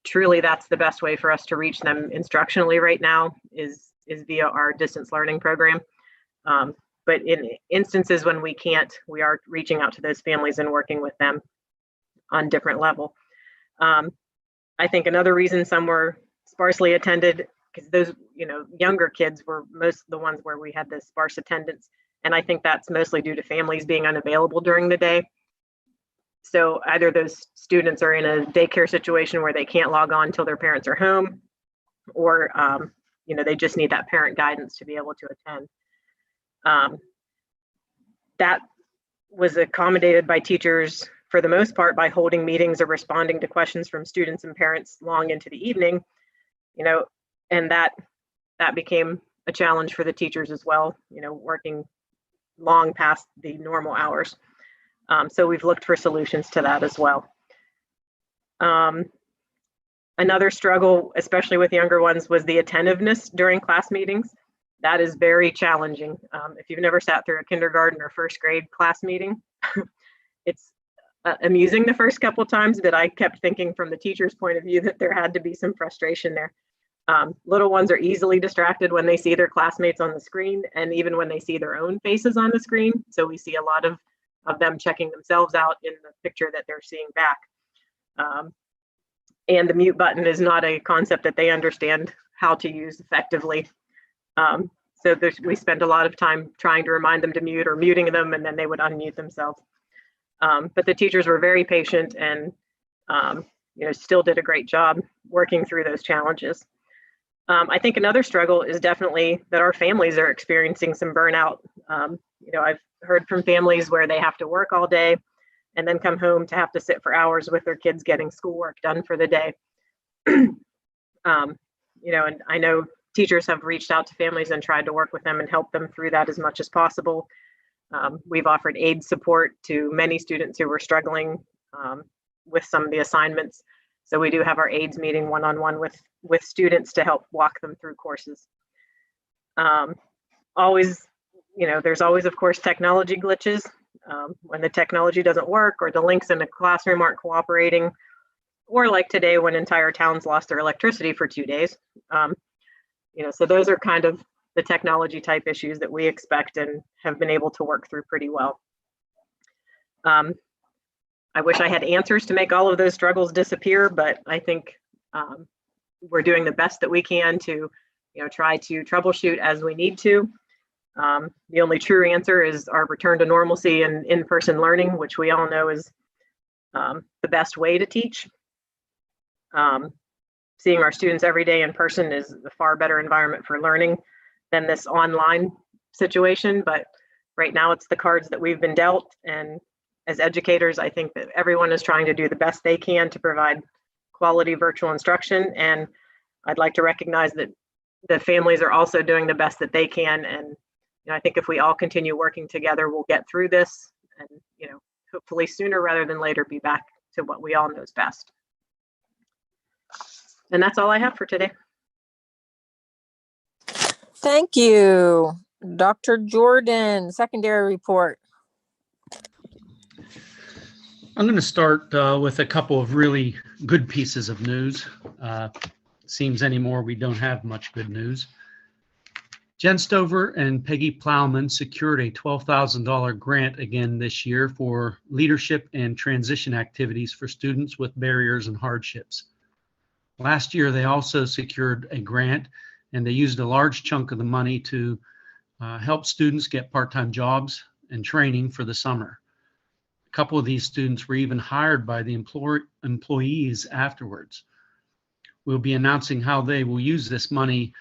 truly that's the best way for us to reach them instructionally right now is via our distance learning program. But in instances when we can't, we are reaching out to those families and working with them on different level. I think another reason some were sparsely attended, because those, you know, younger kids were most the ones where we had this sparse attendance. And I think that's mostly due to families being unavailable during the day. So either those students are in a daycare situation where they can't log on until their parents are home, or you know, they just need that parent guidance to be able to attend. That was accommodated by teachers for the most part by holding meetings or responding to questions from students and parents long into the evening, you know, and that became a challenge for the teachers as well, you know, working long past the normal hours. So we've looked for solutions to that as well. Another struggle, especially with younger ones, was the attentiveness during class meetings. That is very challenging. If you've never sat through a kindergarten or first grade class meeting, it's amusing the first couple of times, but I kept thinking from the teacher's point of view that there had to be some frustration there. Little ones are easily distracted when they see their classmates on the screen, and even when they see their own faces on the screen. So we see a lot of them checking themselves out in the picture that they're seeing back. And the mute button is not a concept that they understand how to use effectively. So we spent a lot of time trying to remind them to mute or muting them, and then they would unmute themselves. But the teachers were very patient and you know, still did a great job working through those challenges. I think another struggle is definitely that our families are experiencing some burnout. You know, I've heard from families where they have to work all day and then come home to have to sit for hours with their kids getting schoolwork done for the day. You know, and I know teachers have reached out to families and tried to work with them and help them through that as much as possible. We've offered aid support to many students who were struggling with some of the assignments. So we do have our aides meeting one-on-one with students to help walk them through courses. Always there's always, of course, technology glitches when the technology doesn't work or the links in the classroom aren't cooperating, or like today when entire towns lost their electricity for 2 days. So those are kind of the technology type issues that we expect and have been able to work through pretty well. I wish I had answers to make all of those struggles disappear, but I think we're doing the best that we can to, try to troubleshoot as we need to. The only true answer is our return to normalcy and in-person learning, which we all know is the best way to teach. Seeing our students every day in person is a far better environment for learning than this online situation. But right now it's the cards that we've been dealt. And as educators, I think that everyone is trying to do the best they can to provide quality virtual instruction. And I'd like to recognize that the families are also doing the best that they can. And I think if we all continue working together, we'll get through this and, hopefully sooner rather than later be back to what we all know is best. And that's all I have for today. Thank you. Dr. Jordan, secondary report. I'm going to start with a couple of really good pieces of news. Seems anymore we don't have much good news. Jen Stover and Peggy Plowman secured a $12,000 grant again this year for leadership and transition activities for students with barriers and hardships. Last year, they also secured a grant, and they used a large chunk of the money to help students get part-time jobs and training for the summer. A couple of these students were even hired by the employees afterwards. We'll be announcing how they will use this money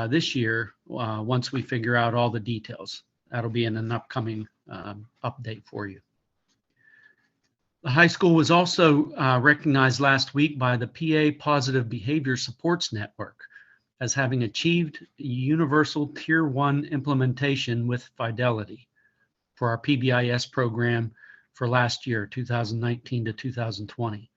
this year once we figure out all the details. That'll be in an upcoming update for you. The high school was also recognized last week by the PA Positive Behavior Supports Network as having achieved universal Tier 1 implementation with fidelity for our PBIS program for last year, 2019 to 2020.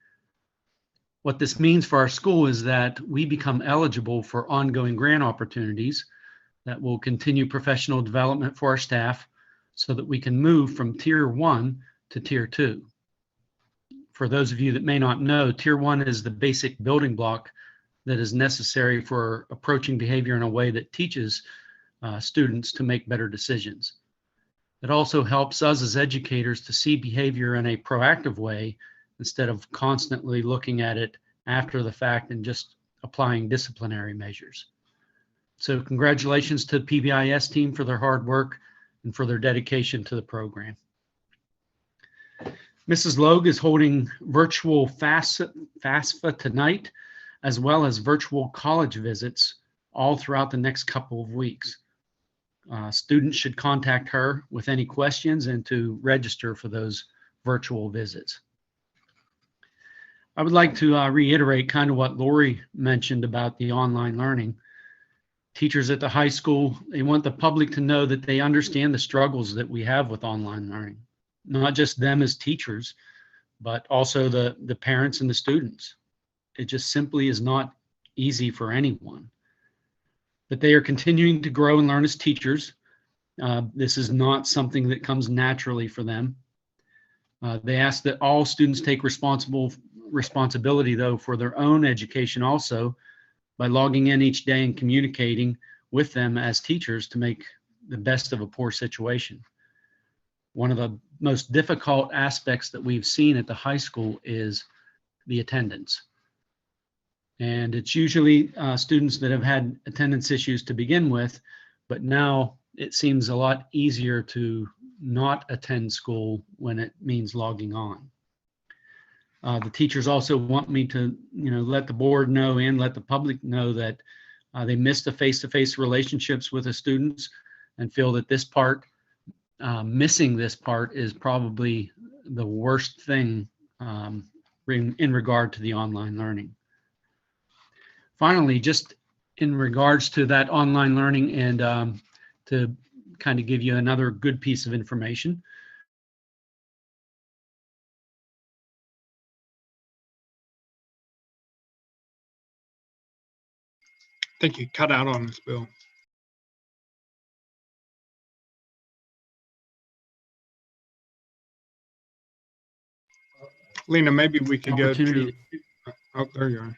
What this means for our school is that we become eligible for ongoing grant opportunities that will continue professional development for our staff so that we can move from Tier 1 to Tier 2. For those of you that may not know, Tier 1 is the basic building block that is necessary for approaching behavior in a way that teaches students to make better decisions. It also helps us as educators to see behavior in a proactive way instead of constantly looking at it after the fact and just applying disciplinary measures. So congratulations to the PBIS team for their hard work and for their dedication to the program. Mrs. Logue is holding virtual FAFSA tonight, as well as virtual college visits all throughout the next couple of weeks. Students should contact her with any questions and to register for those virtual visits. I would like to reiterate kind of what Lori mentioned about the online learning. Teachers at the high school, they want the public to know that they understand the struggles that we have with online learning. Not just them as teachers, but also the parents and the students. It just simply is not easy for anyone. But they are continuing to grow and learn as teachers. This is not something that comes naturally for them. They ask that all students take responsibility, though, for their own education also by logging in each day and communicating with them as teachers to make the best of a poor situation. One of the most difficult aspects that we've seen at the high school is the attendance. And it's usually students that have had attendance issues to begin with, but now it seems a lot easier to not attend school when it means logging on. The teachers also want me to, let the board know and let the public know that they miss the face-to-face relationships with the students and feel that this part, missing this part, is probably the worst thing in regard to the online learning. Finally, just in regards to that online learning and to kind of give you another good piece of information. I think you cut out on us, Bill. Lena, maybe we could go to, Opportunity. oh, there you are.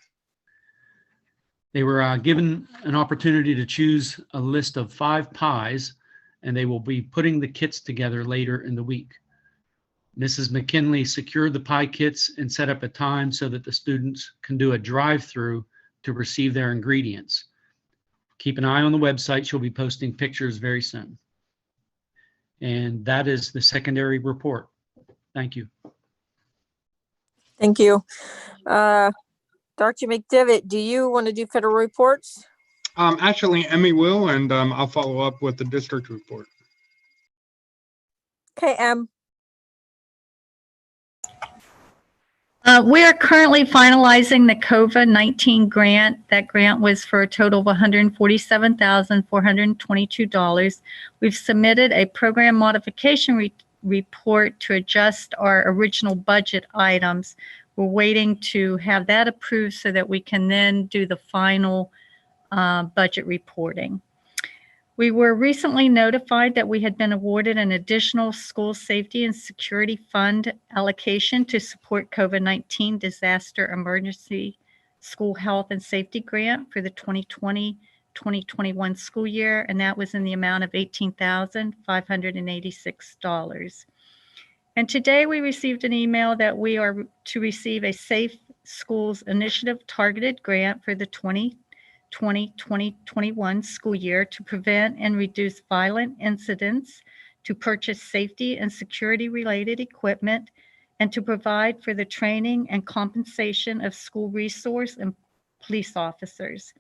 They were given an opportunity to choose a list of 5 pies, and they will be putting the kits together later in the week. Mrs. McKinley secured the pie kits and set up a time so that the students can do a drive-through to receive their ingredients. Keep an eye on the website. She'll be posting pictures very soon. And that is the secondary report. Thank you. Thank you. Dr. McDevitt, do you want to do federal reports? Actually, Emmy will, and I'll follow up with the district report. Okay, Em. We are currently finalizing the COVID-19 grant. That grant was for a total of $147,422. We've submitted a program modification report to adjust our original budget items. We're waiting to have that approved so that we can then do the final budget reporting. We were recently notified that we had been awarded an additional school safety and security fund allocation to support COVID-19 disaster emergency school health and safety grant for the 2020-2021 school year, and that was in the amount of $18,586. And today we received an email that we are to receive a Safe Schools Initiative targeted grant for the 2020-2021 school year to prevent and reduce violent incidents, to purchase safety and security related equipment, and to provide for the training and compensation of school resource and police officers.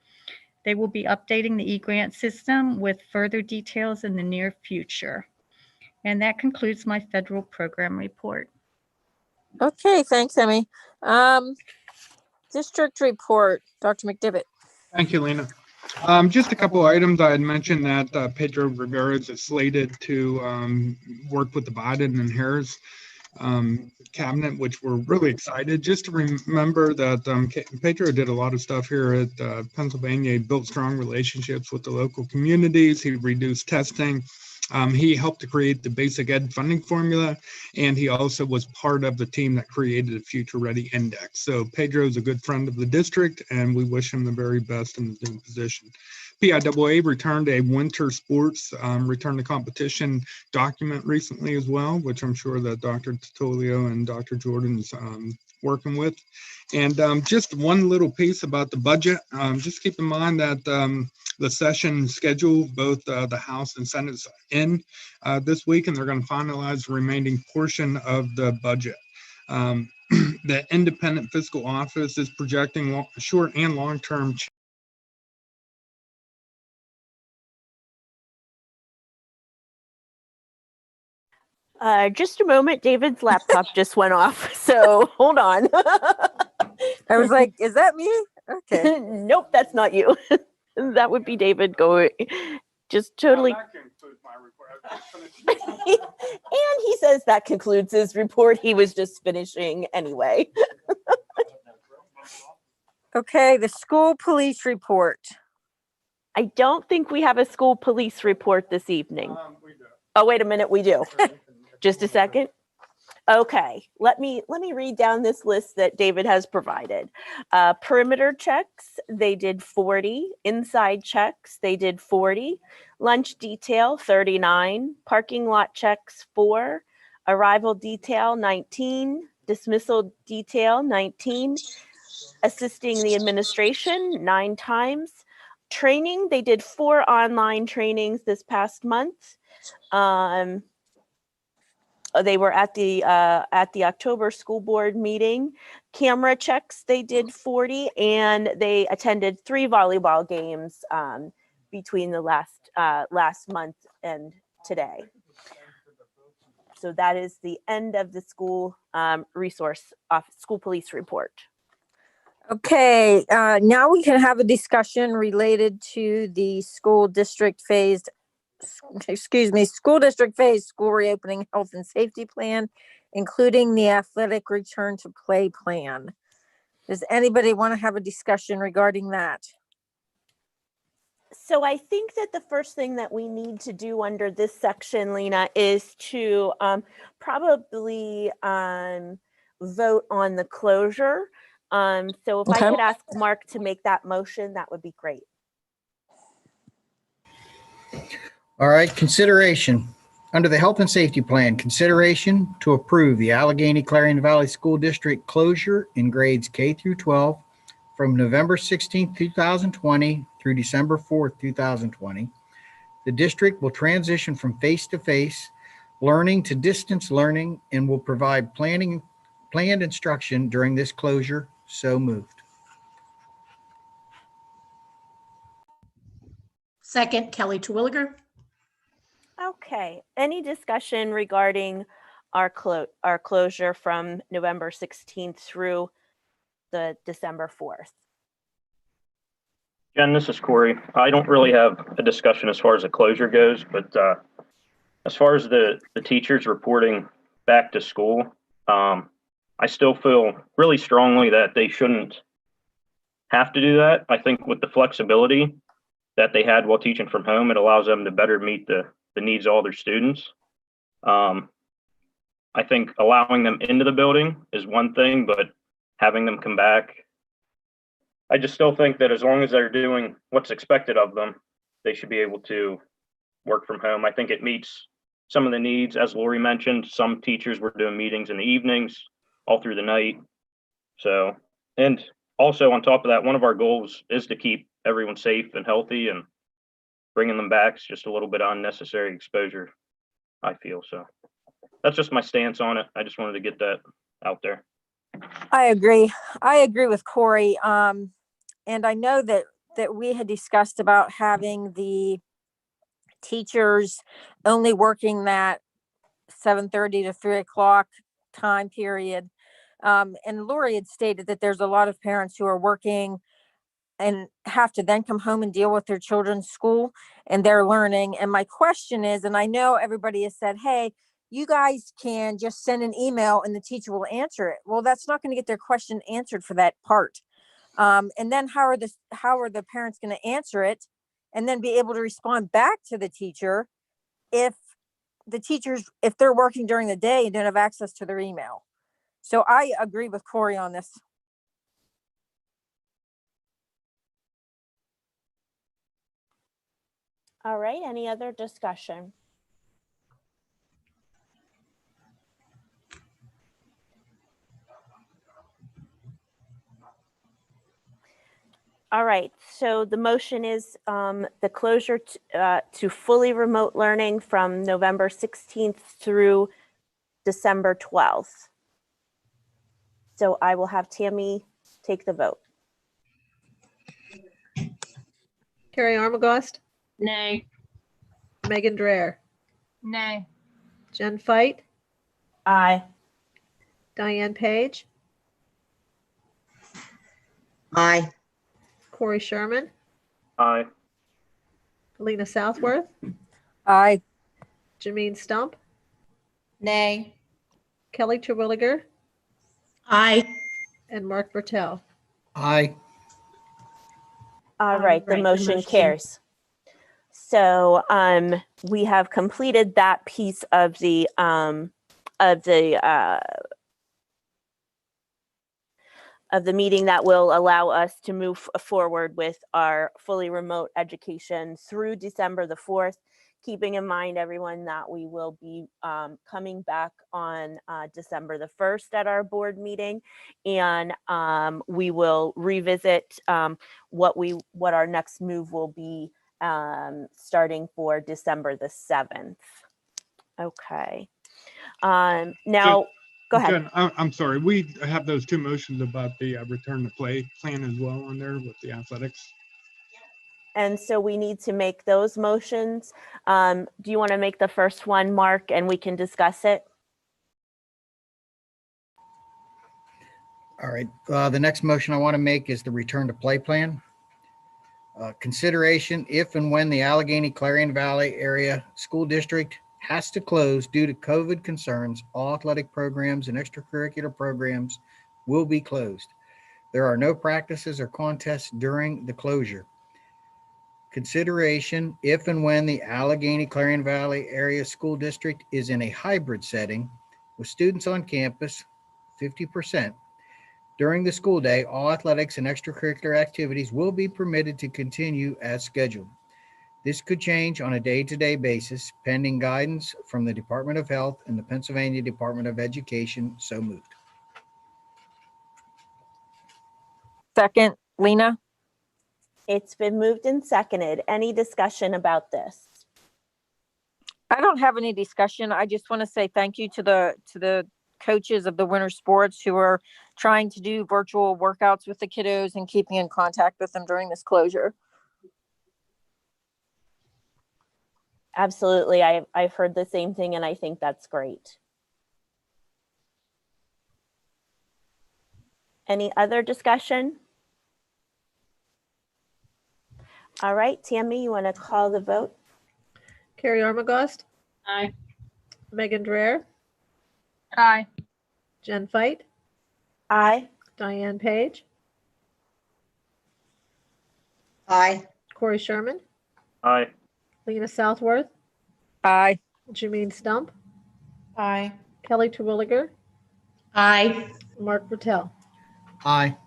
They will be updating the e-grant system with further details in the near future. And that concludes my federal program report. Okay, thanks, Emmy. District report, Dr. McDevitt. Thank you, Lena. Just a couple items. I had mentioned that Pedro Rivera is slated to work with the Biden and Harris cabinet, which we're really excited. Just to remember that Pedro did a lot of stuff here at Pennsylvania. He built strong relationships with the local communities. He reduced testing. He helped to create the basic ed funding formula, and he also was part of the team that created the Future Ready Index. So Pedro is a good friend of the district, and we wish him the very best in his new position. PIAA returned a winter sports return to competition document recently as well, which I'm sure that Dr. Titolio and Dr. Jordan's working with. And just one little piece about the budget. Just keep in mind that the session schedule, both the House and Senate's in this week, and they're going to finalize the remaining portion of the budget. The Independent Fiscal Office is projecting short and long-term Just a moment, David's laptop just went off, so hold on. I was like, is that me? Okay. Nope, that's not you. That would be David going, just totally. And he says that concludes his report. He was just finishing anyway. Okay, the school police report. I don't think we have a school police report this evening. Oh, wait a minute, we do. Just a second. Okay, let me read down this list that David has provided. Perimeter checks, they did 40. Inside checks, they did 40. Lunch detail, 39. Parking lot checks, 4. Arrival detail, 19. Dismissal detail, 19. Assisting the administration, 9 times. Training, they did 4 online trainings this past month. They were at the October school board meeting. Camera checks, they did 40, and they attended 3 volleyball games between the last month and today. So that is the end of the school school police report. Okay, now we can have a discussion related to the school district phased school reopening health and safety plan, including the athletic return to play plan. Does anybody want to have a discussion regarding that? So I think that the first thing that we need to do under this section, Lena, is to probably vote on the closure. So if I Okay. could ask Mark to make that motion, that would be great. All right, consideration. Under the Health and Safety Plan, consideration to approve the Allegheny Clarion Valley School District closure in grades K through 12 from November 16th, 2020 through December 4th, 2020. The district will transition from face-to-face learning to distance learning and will provide planned instruction during this closure. So moved. Second, Kelly Terwilliger. Okay, any discussion regarding our closure from November 16th through the December 4th? Jen, this is Corey. I don't really have a discussion as far as the closure goes, but as far as the teachers reporting back to school, I still feel really strongly that they shouldn't have to do that. I think with the flexibility that they had while teaching from home, it allows them to better meet the needs of all their students. I think allowing them into the building is one thing, but having them come back, I just still think that as long as they're doing what's expected of them, they should be able to work from home. I think it meets some of the needs. As Lori mentioned, some teachers were doing meetings in the evenings, all through the night. So, and also on top of that, one of our goals is to keep everyone safe and healthy, and bringing them back is just a little bit unnecessary exposure, I feel. So that's just my stance on it. I just wanted to get that out there. I agree. I agree with Corey. And I know that we had discussed about having the teachers only working that 7:30 to 3 o'clock time period. And Lori had stated that there's a lot of parents who are working and have to then come home and deal with their children's school and their learning. And my question is, and I know everybody has said, hey, you guys can just send an email and the teacher will answer it. Well, that's not going to get their question answered for that part. And then how are the parents going to answer it and then be able to respond back to the teacher if they're working during the day and don't have access to their email? So I agree with Corey on this. All right, any other discussion? All right, so the motion is the closure to fully remote learning from November 16th through December 12th. So I will have Tammy take the vote. Carrie Armagost, Nay. Megan Dreher, Nay. Jen Fight, Aye. Diane Page, Aye. Corey Sherman, Aye. Lena Southworth, Aye. Jameen Stump, Nay. Kelly Terwilliger, Aye. and Mark Bertel. Aye. All right, the motion carries. So we have completed that piece of the meeting that will allow us to move forward with our fully remote education through December the 4th, keeping in mind, everyone, that we will be coming back on December the 1st at our board meeting, and we will revisit what our next move will be starting for December the 7th. Okay. Now, go ahead. Jen, I'm sorry. We have those two motions about the return to play plan as well on there with the athletics. And so we need to make those motions. Do you want to make the first one, Mark, and we can discuss it? All right. The next motion I want to make is the return to play plan. Consideration if and when the Allegheny Clarion Valley area school district has to close due to COVID concerns, all athletic programs and extracurricular programs will be closed. There are no practices or contests during the closure. Consideration if and when the Allegheny Clarion Valley area school district is in a hybrid setting with students on campus 50%. During the school day, all athletics and extracurricular activities will be permitted to continue as scheduled. This could change on a day-to-day basis pending guidance from the Department of Health and the Pennsylvania Department of Education. So moved. Second, Lena. It's been moved and seconded. Any discussion about this? I don't have any discussion. I just want to say thank you to the coaches of the winter sports who are trying to do virtual workouts with the kiddos and keeping in contact with them during this closure. Absolutely. I've heard the same thing, and I think that's great. Any other discussion? All right, Tammy, you want to call the vote? Carrie Armagost, Aye. Megan Dreher, Aye. Jen Fight, Aye. Diane Page, Aye. Corey Sherman, Aye. Lena Southworth, Aye. Janine Stump, Aye. Kelly Terwilliger, Aye. Mark Bertel. Aye.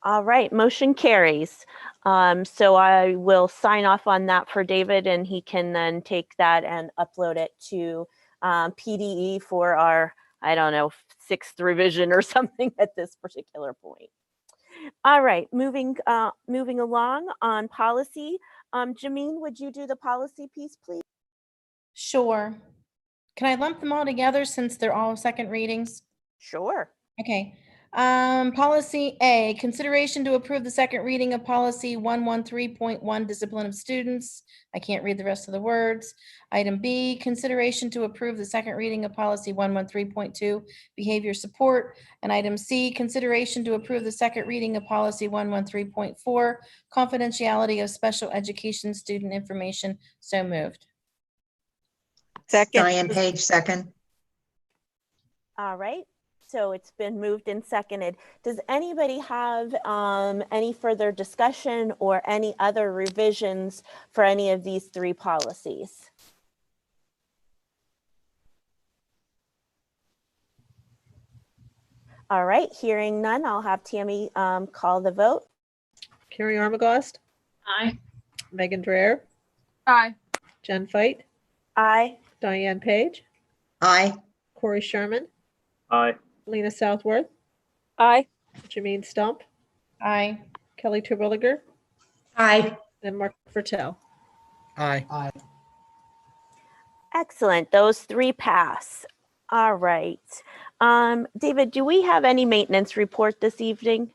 All right, motion carries. So I will sign off on that for David, and he can then take that and upload it to PDE for our, I don't know, 6th revision or something at this particular point. All right, moving along on policy. Jameen, would you do the policy piece, please? Sure. Can I lump them all together since they're all second readings? Sure. Okay. Policy A, consideration to approve the second reading of policy 113.1, discipline of students. I can't read the rest of the words. Item B, consideration to approve the second reading of policy 113.2, behavior support. And item C, consideration to approve the second reading of policy 113.4, confidentiality of special education student information. So moved. Second. Diane Page, second. All right. So it's been moved and seconded. Does anybody have any further discussion or any other revisions for any of these 3 policies? All right, hearing none, I'll have Tammy call the vote. Carrie Armagost, Aye. Megan Dreher, Aye. Jen Fight, Aye. Diane Page, Aye. Corey Sherman, Aye. Lena Southworth, Aye. Janine Stump, Aye. Kelly Terwilliger, Aye. and Mark Bertel. Aye. Excellent, those 3 pass. All right. David, do we have any maintenance report this evening?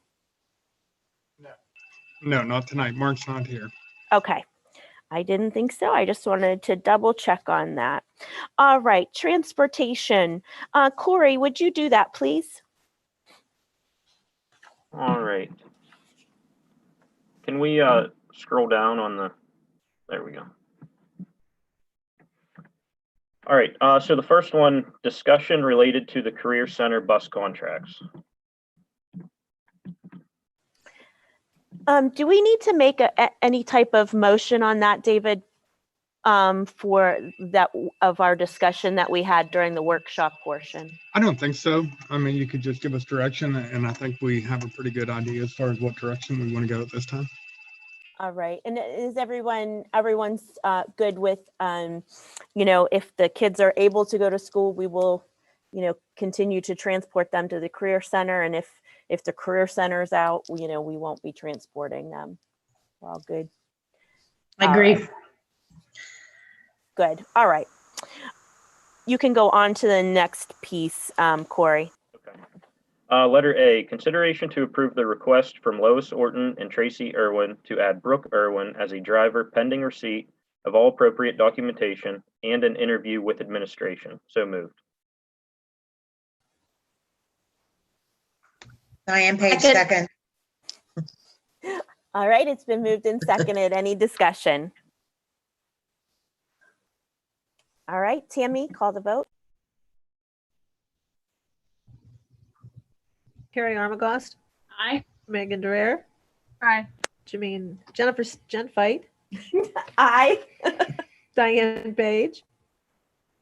No, not tonight. Mark's not here. Okay, I didn't think so. I just wanted to double check on that. All right, transportation. Corey, would you do that, please? All right. Can we scroll down on the, there we go. All right, so the first one, discussion related to the Career Center bus contracts. Do we need to make any type of motion on that, David, for that of our discussion that we had during the workshop portion? I don't think so. I mean, you could just give us direction, and I think we have a pretty good idea as far as what direction we want to go at this time. All right, and is everyone's good with, if the kids are able to go to school, we will, continue to transport them to the Career Center, and if the Career Center is out, we won't be transporting them. We're all good. I agree. Right. Good. All right. You can go on to the next piece, Corey. Okay. Letter A, consideration to approve the request from Lois Orton and Tracy Irwin to add Brooke Irwin as a driver pending receipt of all appropriate documentation and an interview with administration. So moved. Diane Page, second. All right, it's been moved and seconded. Any discussion? All right, Tammy, call the vote. Carrie Armagost, Aye. Megan Dreher, Aye. Jen Fight, Aye. Diane Page,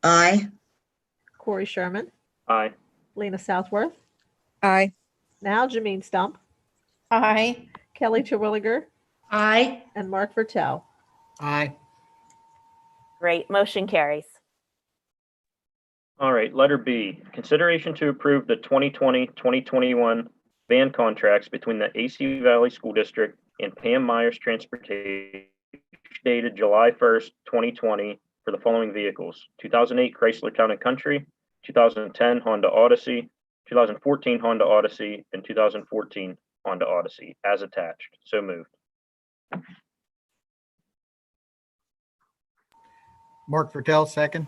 Aye. Corey Sherman, Aye. Lena Southworth. Aye. Now Janine Stump, Aye. Kelly Terwilliger, Aye. and Mark Vertel. Aye. Great, motion carries. All right, letter B, consideration to approve the 2020-2021 van contracts between the AC Valley School District and Pam Myers Transportation dated July 1st, 2020 for the following vehicles: 2008 Chrysler Town and Country, 2010 Honda Odyssey, 2014 Honda Odyssey, and 2014 Honda Odyssey as attached. So moved. Mark Vertel, second.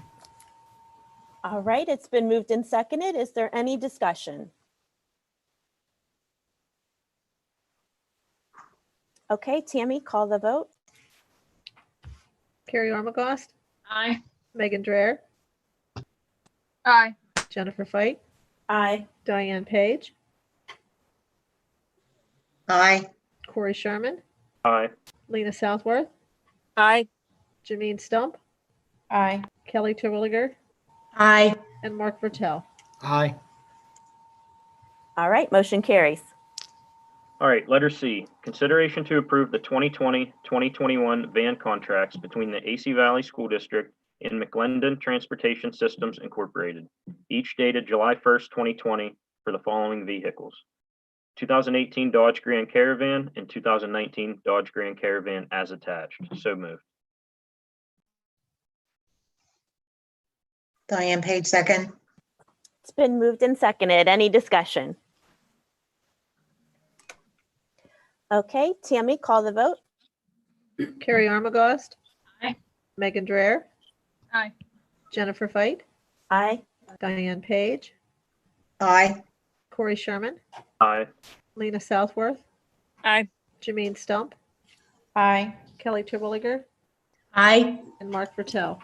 All right, it's been moved and seconded. Is there any discussion? Okay, Tammy, call the vote. Carrie Armagost, Aye. Megan Dreher, Aye. Jennifer Fight, Aye. Diane Page, Aye. Corey Sherman, Aye. Lena Southworth, Aye. Janine Stump, Aye. Kelly Terwilliger, Aye. and Mark Vertel. Aye. All right, motion carries. All right, letter C, consideration to approve the 2020-2021 van contracts between the AC Valley School District and McLendon Transportation Systems Incorporated, each dated July 1st, 2020 for the following vehicles: 2018 Dodge Grand Caravan and 2019 Dodge Grand Caravan as attached. So moved. Diane Page, second. It's been moved and seconded. Any discussion? Okay, Tammy, call the vote. Carrie Armagost, Aye. Megan Dreher, Aye. Jennifer Fight, Aye. Diane Page, Aye. Corey Sherman, Aye. Lena Southworth, Aye. Janine Stump, Aye. Kelly Terwilliger, Aye. and Mark Vertel.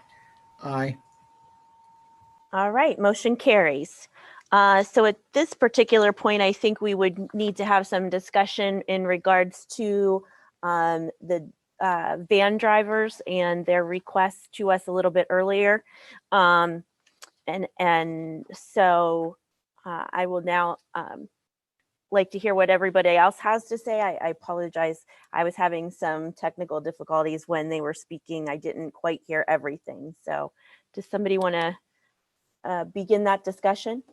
Aye. All right, motion carries. So at this particular point, I think we would need to have some discussion in regards to the van drivers and their requests to us a little bit earlier. And so I will now like to hear what everybody else has to say. I apologize. I was having some technical difficulties when they were speaking. I didn't quite hear everything. So does somebody want to begin that discussion?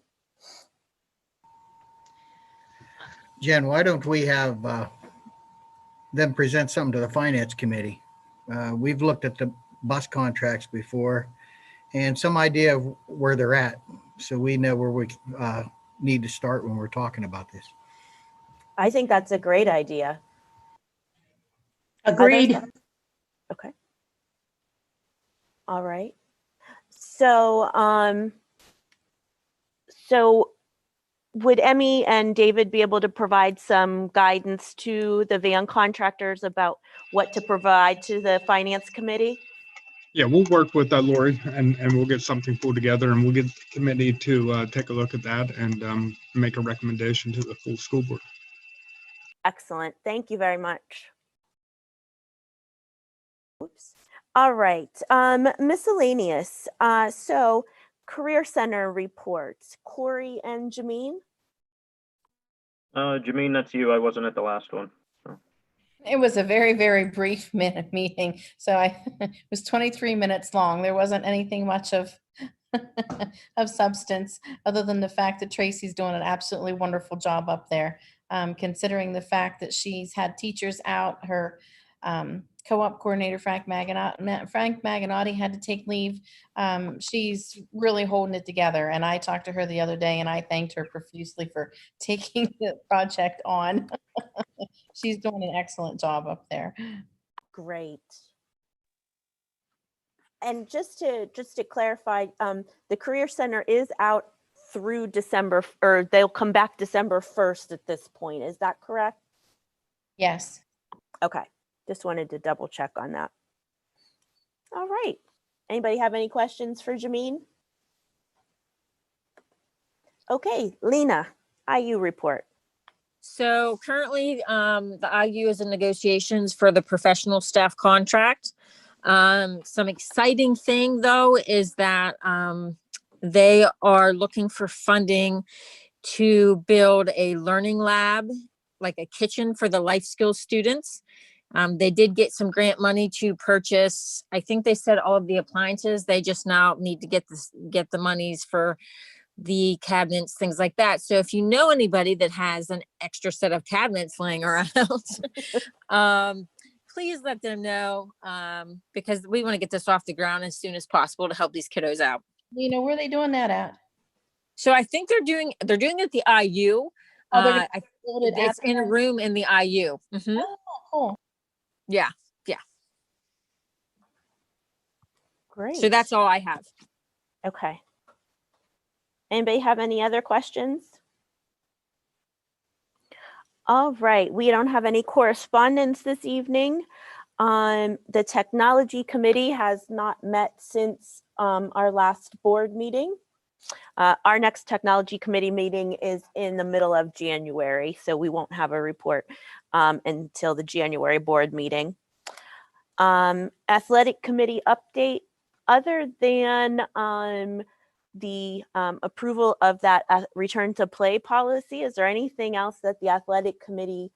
Jen, why don't we have them present something to the Finance Committee? We've looked at the bus contracts before and some idea of where they're at, so we know where we need to start when we're talking about this. I think that's a great idea. Agreed. Okay. All right. So, so would Emmy and David be able to provide some guidance to the van contractors about what to provide to the Finance Committee? Yeah, we'll work with Lori and we'll get something pulled together and we'll get the committee to take a look at that and make a recommendation to the full school board. Excellent. Thank you very much. Oops. All right. Miscellaneous. So Career Center reports. Corey and Jameen. Jameen, that's you. I wasn't at the last one. It was a very, very brief meeting. So it was 23 minutes long. There wasn't anything much of of substance other than the fact that Tracy's doing an absolutely wonderful job up there. Considering the fact that she's had teachers out, her co-op coordinator, Frank Maganotti had to take leave. She's really holding it together. And I talked to her the other day and I thanked her profusely for taking the project on. She's doing an excellent job up there. Great. And just to clarify, the Career Center is out through December, or they'll come back December 1st at this point. Is that correct? Yes. Okay. Just wanted to double check on that. All right. Anybody have any questions for Jameen? Okay, Lena, IU report. So currently, the IU is in negotiations for the professional staff contract. Some exciting thing though is that They are looking for funding to build a learning lab, like a kitchen for the life skills students. They did get some grant money to purchase, I think they said all of the appliances. They just now need to get the monies for the cabinets, things like that. So if you know anybody that has an extra set of cabinets laying around, please let them know, because we want to get this off the ground as soon as possible to help these kiddos out. You know, where are they doing that at? So I think they're doing it at the IU. Oh, they're gonna build it It's in a Advertise? room in the IU. Mhm. Oh, cool. Yeah. Great. So that's all I have. Okay. Anybody have any other questions? All right, we don't have any correspondence this evening. The Technology Committee has not met since our last board meeting. Our next Technology Committee meeting is in the middle of January, so we won't have a report until the January board meeting. Athletic Committee update, other than the approval of that return to play policy, is there anything else that the Athletic Committee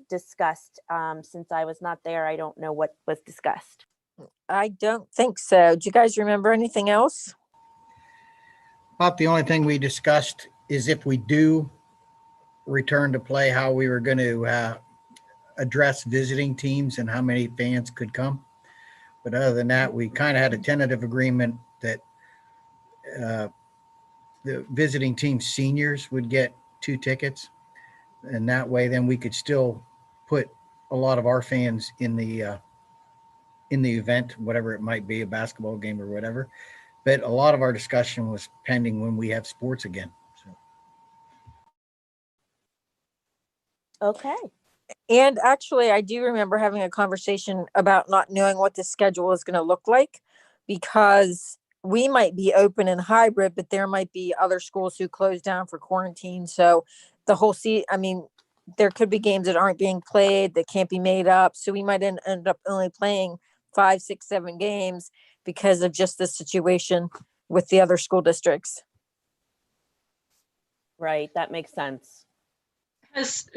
discussed? Since I was not there, I don't know what was discussed. I don't think so. Do you guys remember anything else? About the only thing we discussed is if we do return to play, how we were going to address visiting teams and how many fans could come. But other than that, we kind of had a tentative agreement that the visiting team seniors would get 2 tickets. And that way, then we could still put a lot of our fans in the event, whatever it might be, a basketball game or whatever. But a lot of our discussion was pending when we have sports again. So. Okay. And actually, I do remember having a conversation about not knowing what the schedule is going to look like, because we might be open and hybrid, but there might be other schools who close down for quarantine. So the whole there could be games that aren't being played, that can't be made up. So we might end up only playing 5, 6, 7 games because of just the situation with the other school districts. Right, that makes sense.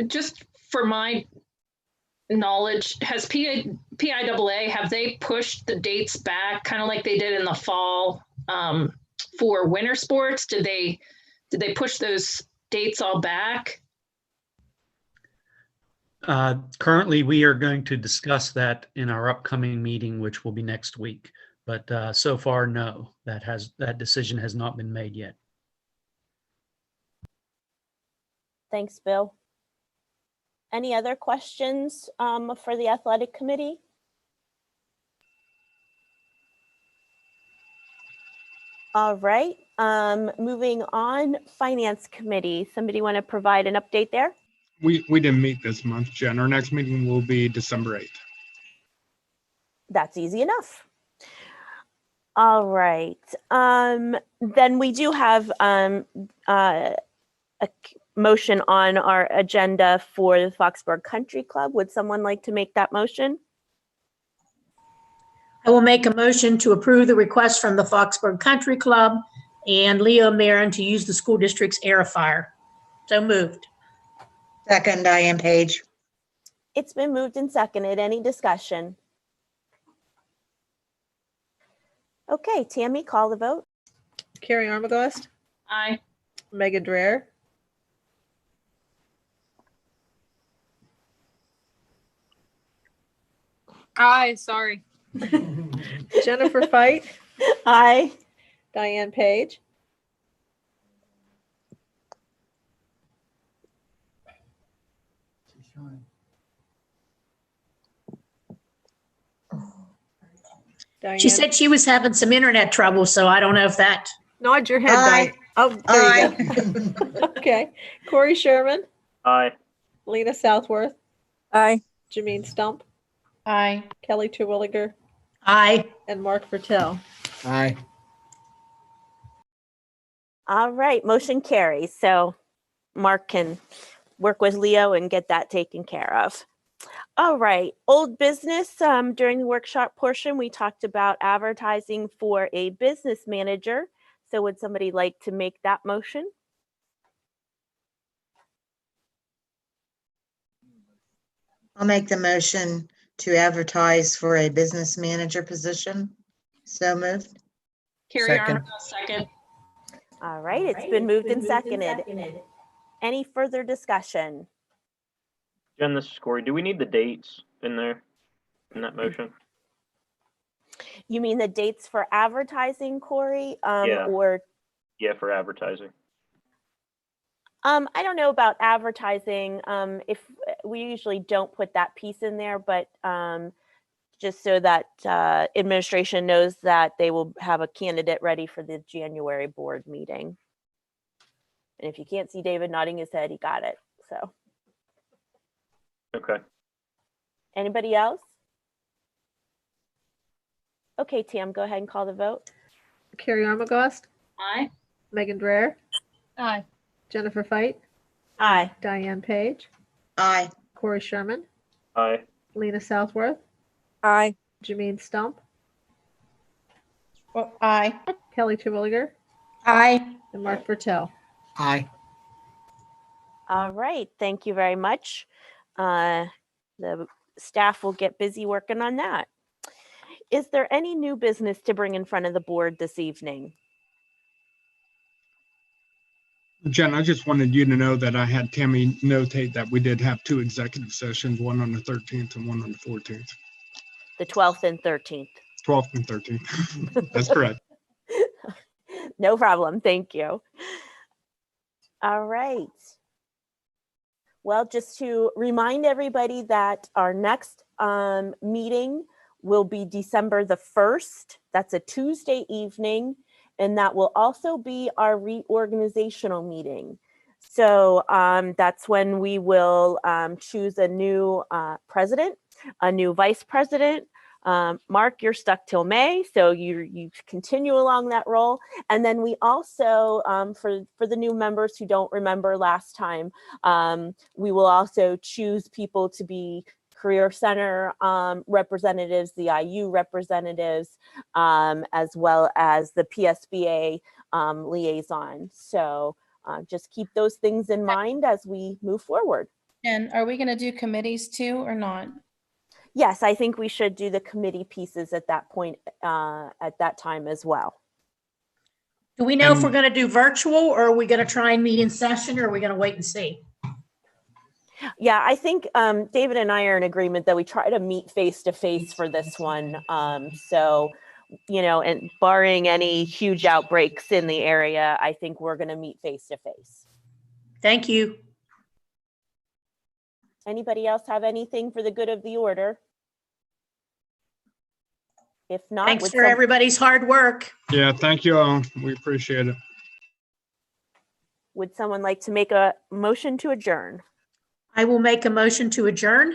Just for my knowledge, has PIAA, have they pushed the dates back kind of like they did in the fall for winter sports? Did they push those dates all back? Currently, we are going to discuss that in our upcoming meeting, which will be next week. But so far, no, that decision has not been made yet. Thanks, Bill. Any other questions for the Athletic Committee? All right, moving on, Finance Committee. Somebody want to provide an update there? We didn't meet this month, Jen. Our next meeting will be December 8th. That's easy enough. All right, then we do have a motion on our agenda for the Foxburg Country Club. Would someone like to make that motion? I will make a motion to approve the request from the Foxburg Country Club and Leo Marin to use the school district's aerifier. So moved. Second, Diane Page. It's been moved and seconded. Any discussion? Okay, Tammy, call the vote. Carrie Armagost, Aye. Megan Dreher, Aye, sorry. Jennifer Fight, Aye. Diane Page, Diane. She said she was having some internet trouble, so I don't know if that. Nod your head, Aye. Diane. Oh, there you go. Okay. Corey Sherman, Aye. Lena Southworth, Aye. Jameen Stump, Aye. Kelly Terwilliger, Aye. and Mark Vertel. Aye. All right, motion carries. So Mark can work with Leo and get that taken care of. All right, old business. During the workshop portion, we talked about advertising for a business manager. So would somebody like to make that motion? I'll make the motion to advertise for a business manager position. So moved. Carrie Second. Armstrong, second. All right, it's been moved and seconded. Any further discussion? Jen, this is Corey. Do we need the dates in there, in that motion? You mean the dates for advertising, Corey? Yeah. Or Yeah, for advertising. I don't know about advertising. If we usually don't put that piece in there, but just so that administration knows that they will have a candidate ready for the January board meeting. And if you can't see David nodding his head, he got it. So. Okay. Anybody else? Okay, Tam, go ahead and call the vote. Carrie Armagost, Aye. Megan Dreher, Aye. Jennifer Fight, Aye. Diane Page, Aye. Corey Sherman, Aye. Lena Southworth, Aye. Janine Stump, Aye. Kelly Terwilliger, Aye. and Mark Bertel. Aye. All right, thank you very much. The staff will get busy working on that. Is there any new business to bring in front of the board this evening? Jen, I just wanted you to know that I had Tammy notate that we did have 2 executive sessions, one on the 13th and one on the 14th, The 12th and 13th. 12th and 13th. That's correct. No problem, thank you. All right. Well, just to remind everybody that our next meeting will be December the 1st. That's a Tuesday evening, and that will also be our reorganizational meeting. So that's when we will choose a new president, a new vice president. Mark, you're stuck till May, so you continue along that role. And then we also, for the new members who don't remember last time, we will also choose people to be Career Center representatives, the IU representatives, as well as the PSBA liaison. So just keep those things in mind as we move forward. And are we going to do committees too or not? Yes, I think we should do the committee pieces at that point, at that time as well. Do we know if we're going to do virtual, or are we going to try and meet in session, or are we going to wait and see? Yeah, I think David and I are in agreement that we try to meet face to face for this one. So, you know, and barring any huge outbreaks in the area, I think we're going to meet face to face. Thank you. Anybody else have anything for the good of the order? If not, Thanks for everybody's hard work. Yeah, thank you all. We appreciate it. Would someone like to make a motion to adjourn? I will make a motion to adjourn.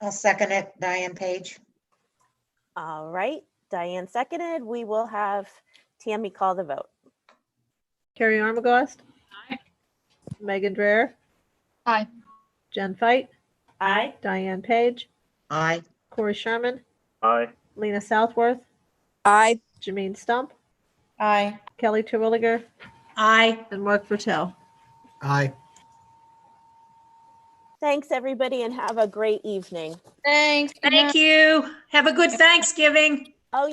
I'll second it. Diane Page. All right, Diane seconded. We will have Tammy call the vote. Carrie Armagost, Aye. Megan Dreher, Aye. Jen Fight, Aye. Diane Page, Aye. Corey Sherman, Aye. Lena Southworth, Aye. Janine Stump, Aye. Kelly Terwilliger, Aye. and Mark Bertel. Aye. Thanks, everybody, and have a great evening. Thanks. Thank you. Have a good Thanksgiving. Oh, yeah.